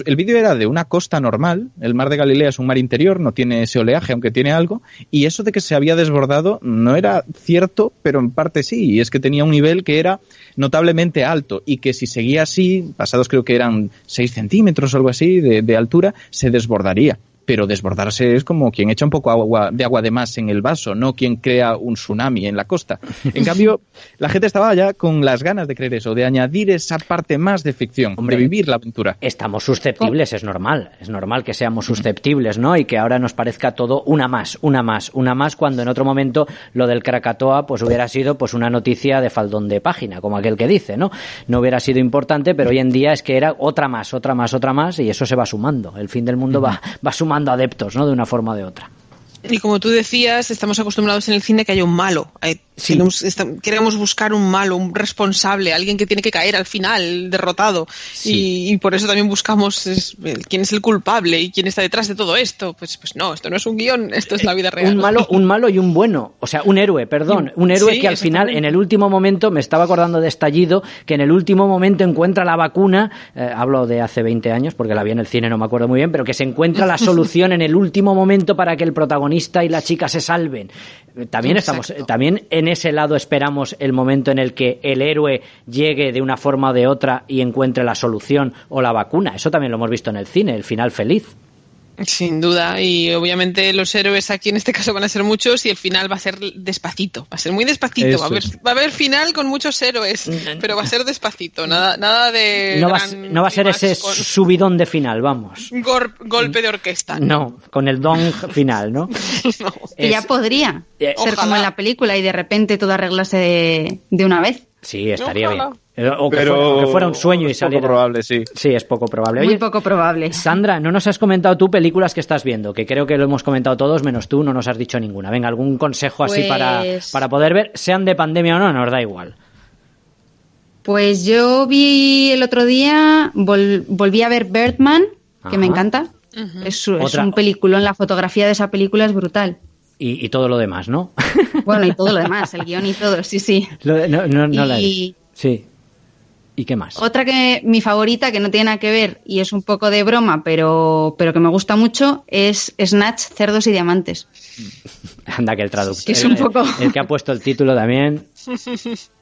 el vídeo era de una costa normal, el mar de Galilea es un mar interior, no tiene ese oleaje, aunque tiene algo, y eso de que se había desbordado no era cierto, pero en parte sí, y es que tenía un nivel que era notablemente alto, y que si seguía así, pasados creo que eran 6 centímetros o algo así de altura, se desbordaría. pero desbordarse es como quien echa un poco de agua de más en el vaso, no quien crea un tsunami en la costa. En cambio, la gente estaba ya con las ganas de creer eso, de añadir esa parte más de ficción, de vivir la aventura.
Estamos susceptibles, es normal que seamos susceptibles, ¿no? Y que ahora nos parezca todo una más, cuando en otro momento lo del Krakatoa pues hubiera sido pues una noticia de faldón de página, como aquel que dice, ¿no? No hubiera sido importante, pero hoy en día es que era otra más, y eso se va sumando. El fin del mundo va sumando adeptos, ¿no? De una forma o de otra.
Y como tú decías, estamos acostumbrados en el cine que haya un malo. Sí. Queremos buscar un malo, un responsable, alguien que tiene que caer al final, derrotado. Sí. Y por eso también buscamos quién es el culpable y quién está detrás de todo esto. Pues no, esto no es un guión, esto es la vida real.
Un malo y un bueno. O sea, un héroe que al final, en el último momento, me estaba acordando de Estallido, que en el último momento encuentra la vacuna, hablo de hace 20 años, porque la vi en el cine, no me acuerdo muy bien, pero que se encuentra la solución en el último momento para que el protagonista y la chica se salven. También en ese lado esperamos el momento en el que el héroe llegue de una forma o de otra y encuentre la solución o la vacuna. Eso también lo hemos visto en el cine, el final feliz.
Sin duda, y obviamente los héroes aquí en este caso van a ser muchos y el final va a ser despacito, va a ser muy despacito, va a haber final con muchos héroes, pero va a ser despacito, nada de...
No va a ser ese subidón de final, vamos.
Golpe de orquesta.
No, con el don final, ¿no?
No.
Ya podría ser como en la película y de repente todo arreglase de una vez.
Sí, estaría bien. O que fuera un sueño y saliera.
Es poco probable, sí.
Sí, es poco probable.
Muy poco probable.
Sandra, no nos has comentado tú películas que estás viendo, que creo que lo hemos comentado todos, menos tú, no nos has dicho ninguna. Venga, algún consejo así para poder ver, sean de pandemia o no, nos da igual.
Pues yo vi el otro día, volví a ver Birdman, que me encanta. Uh-huh. Es un peliculón, la fotografía de esa película es brutal.
Y todo lo demás, ¿no?
Bueno, y todo lo demás, el guión y todo, sí.
Sí. ¿Y qué más?
Otra que mi favorita, que no tiene nada que ver y es un poco de broma, pero que me gusta mucho, es Snatch, Cerdos y Diamantes.
Anda, que el traductor.
Que es un poco...
el que ha puesto el título también.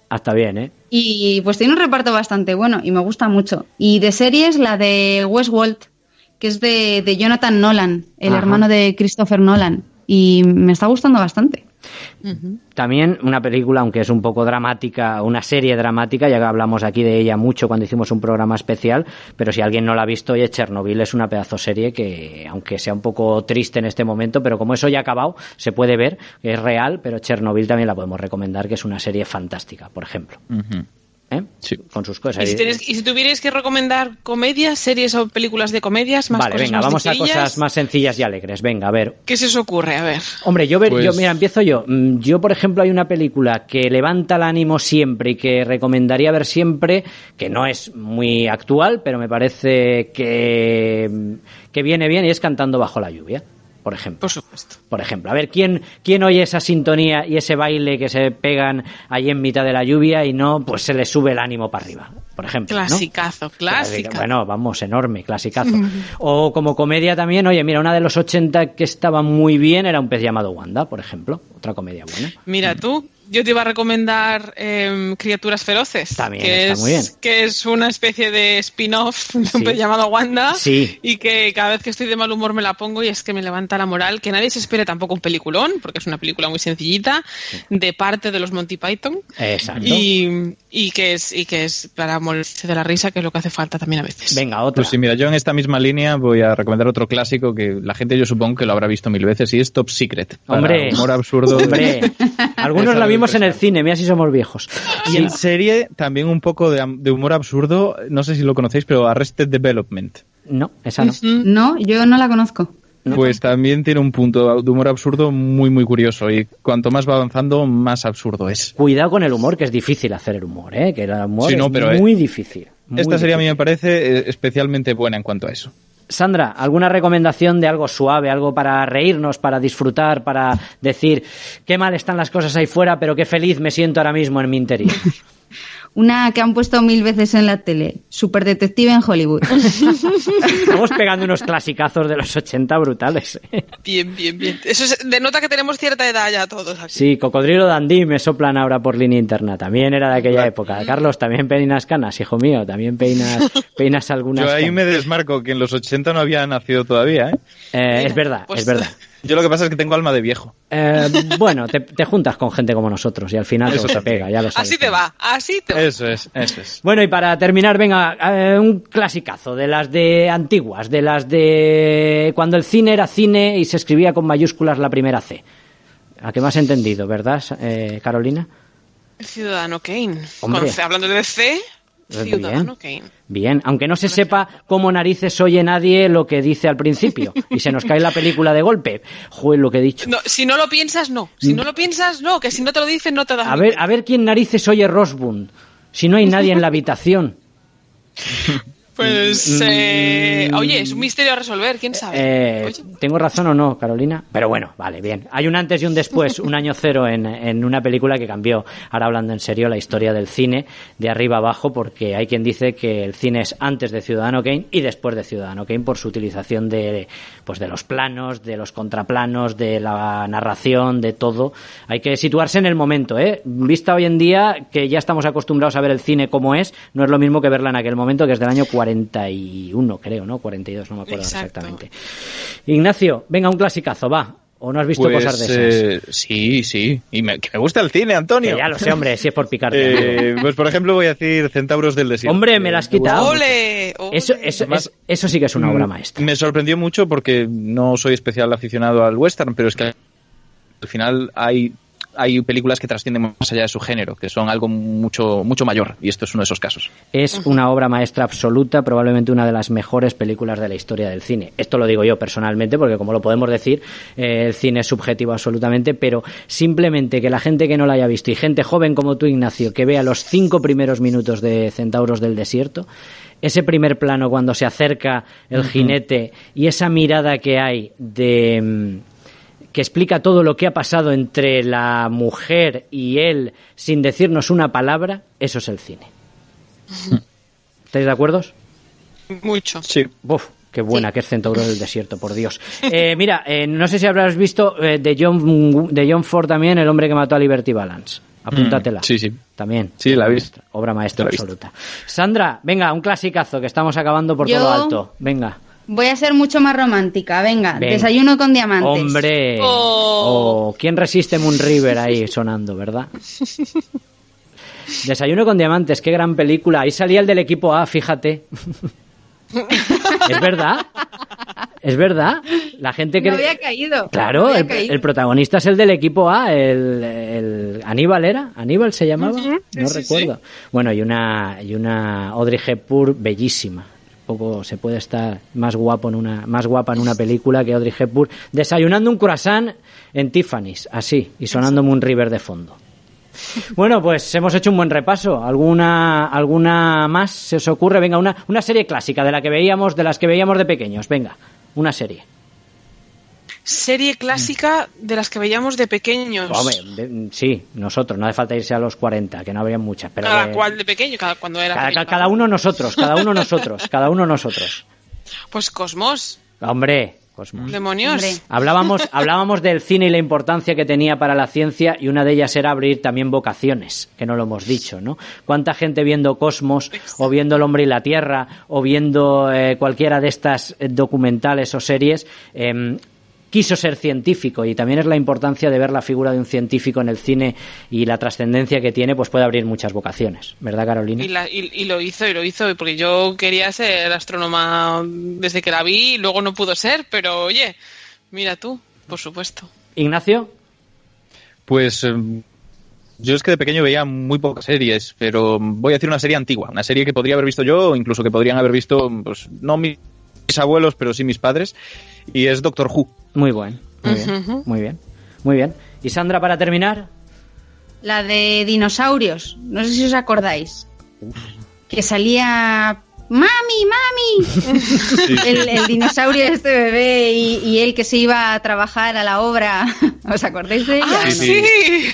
Hasta bien, ¿eh?
Y pues tiene un reparto bastante bueno y me gusta mucho. Y de series, la de Westworld, que es de Jonathan Nolan, el hermano de Christopher Nolan. Y me está gustando bastante.
Uh-huh. También una película, aunque es un poco dramática, una serie dramática, ya que hablamos aquí de ella mucho cuando hicimos un programa especial, pero si alguien no la ha visto, oye, Chernobyl es una pedazo serie que, aunque sea un poco triste en este momento, pero como eso ya ha acabado, se puede ver, es real, pero Chernobyl también la podemos recomendar, que es una serie fantástica, por ejemplo. Uh-huh. Sí. Con sus cosas.
¿Y si tuvierais que recomendar comedias, series o películas de comedias, más cosas más
vamos
sencillas?
A cosas más sencillas y alegres. Venga, a ver.
¿Qué se os ocurre? A ver.
Hombre, empiezo yo. Yo, por ejemplo, hay una película que levanta el ánimo siempre y que recomendaría ver siempre, que no es muy actual, pero me parece que viene bien, y es Cantando bajo la lluvia. Por ejemplo.
Por supuesto.
Por ejemplo, a ver, ¿quién oye esa sintonía y ese baile que se pegan ahí en mitad de la lluvia y no, pues se le sube el ánimo para arriba? Por ejemplo,
clasicazo,
¿no?
clásico.
Bueno, vamos, enorme, clasicazo. O como comedia también, oye, mira, una de los 80 que estaba muy bien era Un pez llamado Wanda, por ejemplo. Otra comedia buena.
Mira tú, yo te iba a recomendar Criaturas Feroces.
También está muy bien.
Que es una especie de spin-off de Un pez llamado Wanda.
Sí.
Y que cada vez que estoy de mal humor me la pongo y es que me levanta la moral. Que nadie se espere tampoco un peliculón, porque es una película muy sencillita, de parte de los Monty Python.
Exacto.
Y que es para morirse de la risa, que es lo que hace falta también a veces.
Venga, otra.
Pues sí, mira, yo en esta misma línea voy a recomendar otro clásico que la gente yo supongo que lo habrá visto 1000 veces y es Top Secret.
Hombre,
humor absurdo.
Hombre, algunos la vimos en el cine, mira si somos viejos.
Y en serie también un poco de humor absurdo, no sé si lo conocéis, pero Arrested Development.
No, esa no.
No, yo no la conozco.
Pues también tiene un punto de humor absurdo muy, muy curioso y cuanto más va avanzando, más absurdo es.
Cuidado con el humor, que es difícil hacer el humor, ¿eh? Que el humor es muy difícil.
Esta serie a mí me parece especialmente buena en cuanto a eso.
Sandra, ¿alguna recomendación de algo suave, algo para reírnos, para disfrutar, para decir qué mal están las cosas ahí fuera, pero qué feliz me siento ahora mismo en mi interior?
Una que han puesto 1000 veces en la tele, Superdetective en Hollywood.
Estamos pegando unos clasicazos de los 80 brutales.
Bien. Eso denota que tenemos cierta edad ya todos aquí.
Sí, Cocodrilo Dandí me soplan ahora por línea interna. También era de aquella época. Carlos, también peinas canas, hijo mío. También peinas algunas
Yo ahí
canas.
me desmarco, que en los 80 no había nacido todavía, ¿eh?
Es verdad,
pues...
es verdad.
Yo lo que pasa es que tengo alma de viejo.
Bueno, te juntas con gente como nosotros y al final todo se pega, ya lo sabes.
Así te va.
Eso es.
Bueno, y para terminar, venga, un clasicazo de las de antiguas, de las de cuando el cine era cine y se escribía con mayúsculas la primera C. ¿A qué me has entendido, verdad, Carolina?
Ciudadano Kane.
Hombre.
Hablando de C... Ciudadano Kane.
Bien, aunque no se sepa cómo narices oye nadie lo que dice al principio y se nos cae la película de golpe. Joder, lo que he dicho.
No, si no lo piensas, no. Si no lo piensas, no. Que si no te lo dicen, no te das
A ver quién narices oye Rosbund, si no hay nadie en la habitación.
Pues, oye, es un misterio a resolver, ¿quién sabe?
¿Tengo razón o no, Carolina? Pero bueno, vale, bien. Hay un antes y un después, un año cero en una película que cambió, ahora hablando en serio, la historia del cine de arriba abajo, porque hay quien dice que el cine es antes de Ciudadano Kane y después de Ciudadano Kane por su utilización de los planos, de los contraplanos, de la narración, de todo. Hay que situarse en el momento, ¿eh? Vista hoy en día, que ya estamos acostumbrados a ver el cine como es, no es lo mismo que verla en aquel momento, que es del año 41, creo, ¿no? 42, no me acuerdo exactamente. Ignacio, venga, un clasicazo, va. ¿O no has visto cosas de esas?
Sí. Y que me gusta el cine, Antonio.
Que ya lo sé, hombre, si es por picarte.
Pues, por ejemplo, voy a decir Centauros del Desierto.
Hombre, me la has quitado.
¡Ole!
Eso sí que es una obra maestra.
Me sorprendió mucho porque no soy especial aficionado al western, pero es que al final hay películas que trascienden más allá de su género, que son algo mucho mayor, y esto es uno de esos casos.
Es una obra maestra absoluta, probablemente una de las mejores películas de la historia del cine. Esto lo digo yo personalmente, porque como lo podemos decir, el cine es subjetivo absolutamente, pero simplemente que la gente que no la haya visto, y gente joven como tú, Ignacio, que vea los 5 primeros minutos de Centauros del Desierto, ese primer plano cuando se acerca el jinete y esa mirada que hay que explica todo lo que ha pasado entre la mujer y él sin decirnos una palabra, eso es el cine. ¿Estáis de acuerdo?
Mucho.
Sí.
Uf, qué buena que es Centauro del Desierto, por Dios. Mira, no sé si habrás visto de John Ford también, El hombre que mató a Liberty Balance. Apúntatela.
Sí.
También.
Sí, la he visto.
Obra maestra absoluta. Sandra, venga, un clasicazo, que estamos acabando por todo lo alto. Venga.
Voy a ser mucho más romántica, venga. Desayuno con diamantes.
¡Hombre! ¿Quién resiste Moon River ahí sonando, verdad? Desayuno con diamantes, qué gran película. Ahí salía el del equipo A, fíjate. ¿Es verdad? ¿Es verdad? La gente que...
No había caído.
Claro, el protagonista es el del equipo A, el Aníbal ¿era? ¿Aníbal se llamaba? No recuerdo. Sí. Bueno, y una Audrey Hepburn bellísima. Poco se puede estar más guapa en una película que Audrey Hepburn desayunando un croissant en Tiffany's, así, y sonando Moon River de fondo. Bueno, pues hemos hecho un buen repaso. ¿Alguna más se os ocurre? Venga, una serie clásica de las que veíamos de pequeños. Venga, una serie.
Serie clásica de las que veíamos de pequeños.
Hombre, sí, nosotros, no hace falta irse a los 40, que no habría muchas. Pero
¿Cada cual de pequeño? Cuando era pequeño.
Cada uno nosotros.
Pues Cosmos.
Hombre, Cosmos.
Demonios. Hombre.
Hablábamos del cine y la importancia que tenía para la ciencia, y una de ellas era abrir también vocaciones, que no lo hemos dicho, ¿no? ¿Cuánta gente viendo Cosmos, o viendo El hombre y la tierra, o viendo cualquiera de estas documentales o series, quiso ser científico? Y también es la importancia de ver la figura de un científico en el cine y la trascendencia que tiene, pues puede abrir muchas vocaciones, ¿verdad, Carolina?
Y lo hizo, porque yo quería ser astrónoma desde que la vi y luego no pudo ser, pero oye, mira tú, por supuesto.
Ignacio.
Pues yo es que de pequeño veía muy pocas series, pero voy a decir una serie antigua, una serie que podría haber visto yo, o incluso que podrían haber visto, pues no mis abuelos, pero sí mis padres, y es Doctor Who.
Muy bien. ¿Y Sandra, para terminar?
La de dinosaurios, no sé si os acordáis. Que salía ¡Mami! Sí. El dinosaurio de este bebé y él que se iba a trabajar a la obra. ¿Os acordáis de ella?
Sí.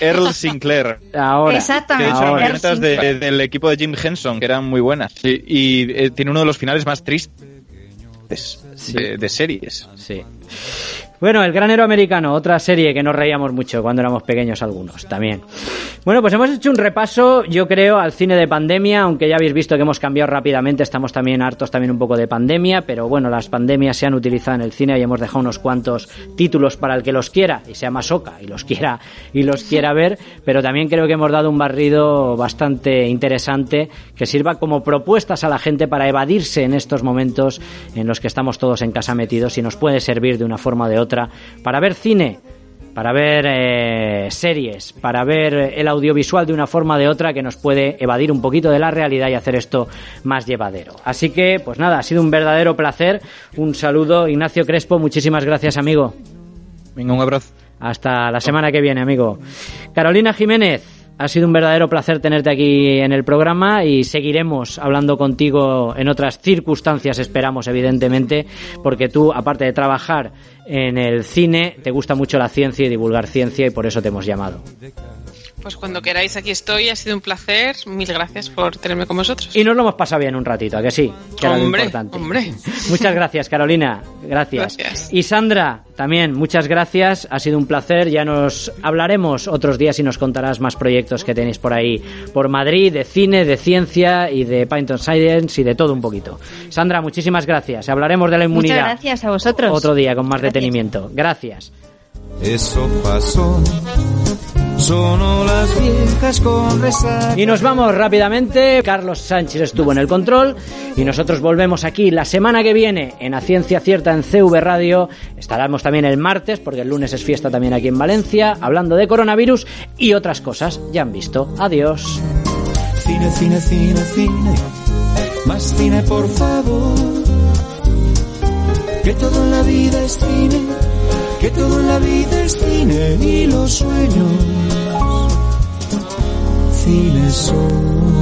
Earl Sinclair.
Ahora.
Exactamente.
Que de hecho, eran marionetas del equipo de Jim Henson, que eran muy buenas. Sí, y tiene uno de los finales más tristes de series.
Sí. Bueno, El Granero Americano, otra serie que nos reíamos mucho cuando éramos pequeños algunos, también. Bueno, pues hemos hecho un repaso, yo creo, al cine de pandemia, aunque ya habéis visto que hemos cambiado rápidamente, estamos también hartos también un poco de pandemia, pero bueno, las pandemias se han utilizado en el cine y hemos dejado unos cuantos títulos para el que los quiera, y sea masoca, y los quiera ver, pero también creo que hemos dado un barrido bastante interesante que sirva como propuestas a la gente para evadirse en estos momentos en los que estamos todos en casa metidos y nos puede servir de una forma o de otra para ver cine, para ver series, para ver el audiovisual de una forma o de otra que nos puede evadir un poquito de la realidad y hacer esto más llevadero. Así que, pues nada, ha sido un verdadero placer. Un saludo, Ignacio Crespo, muchísimas gracias, amigo.
Venga, un abrazo.
Hasta la semana que viene, amigo. Carolina Jiménez, ha sido un verdadero placer tenerte aquí en el programa y seguiremos hablando contigo en otras circunstancias, esperamos, evidentemente, porque tú, aparte de trabajar en el cine, te gusta mucho la ciencia y divulgar ciencia y por eso te hemos llamado.
Pues cuando queráis, aquí estoy, ha sido un placer, mil gracias por tenerme con vosotros.
Y nos lo hemos pasado bien un ratito, ¿a que sí? Que era lo importante.
Hombre.
Muchas gracias, Carolina, gracias. Y Sandra, también, muchas gracias, ha sido un placer, ya nos hablaremos otros días y nos contarás más proyectos que tenéis por ahí, por Madrid, de cine, de ciencia y de Python Science y de todo un poquito. Sandra, muchísimas gracias, hablaremos de la inmunidad.
Muchas gracias a vosotros.
Otro día con más detenimiento. Gracias.
Eso pasó. Las viejas con resaca.
Y nos vamos rápidamente. Carlos Sánchez estuvo en el control y nosotros volvemos aquí la semana que viene en A Ciencia Cierta en CV Radio. Estaremos también el martes porque el lunes es fiesta también aquí en Valencia, hablando de coronavirus y otras cosas. Ya han visto. Adiós.
Cine, cine, cine, cine. Más cine, por favor. Que todo en la vida es cine. Que todo en la vida es cine y los sueños cine son.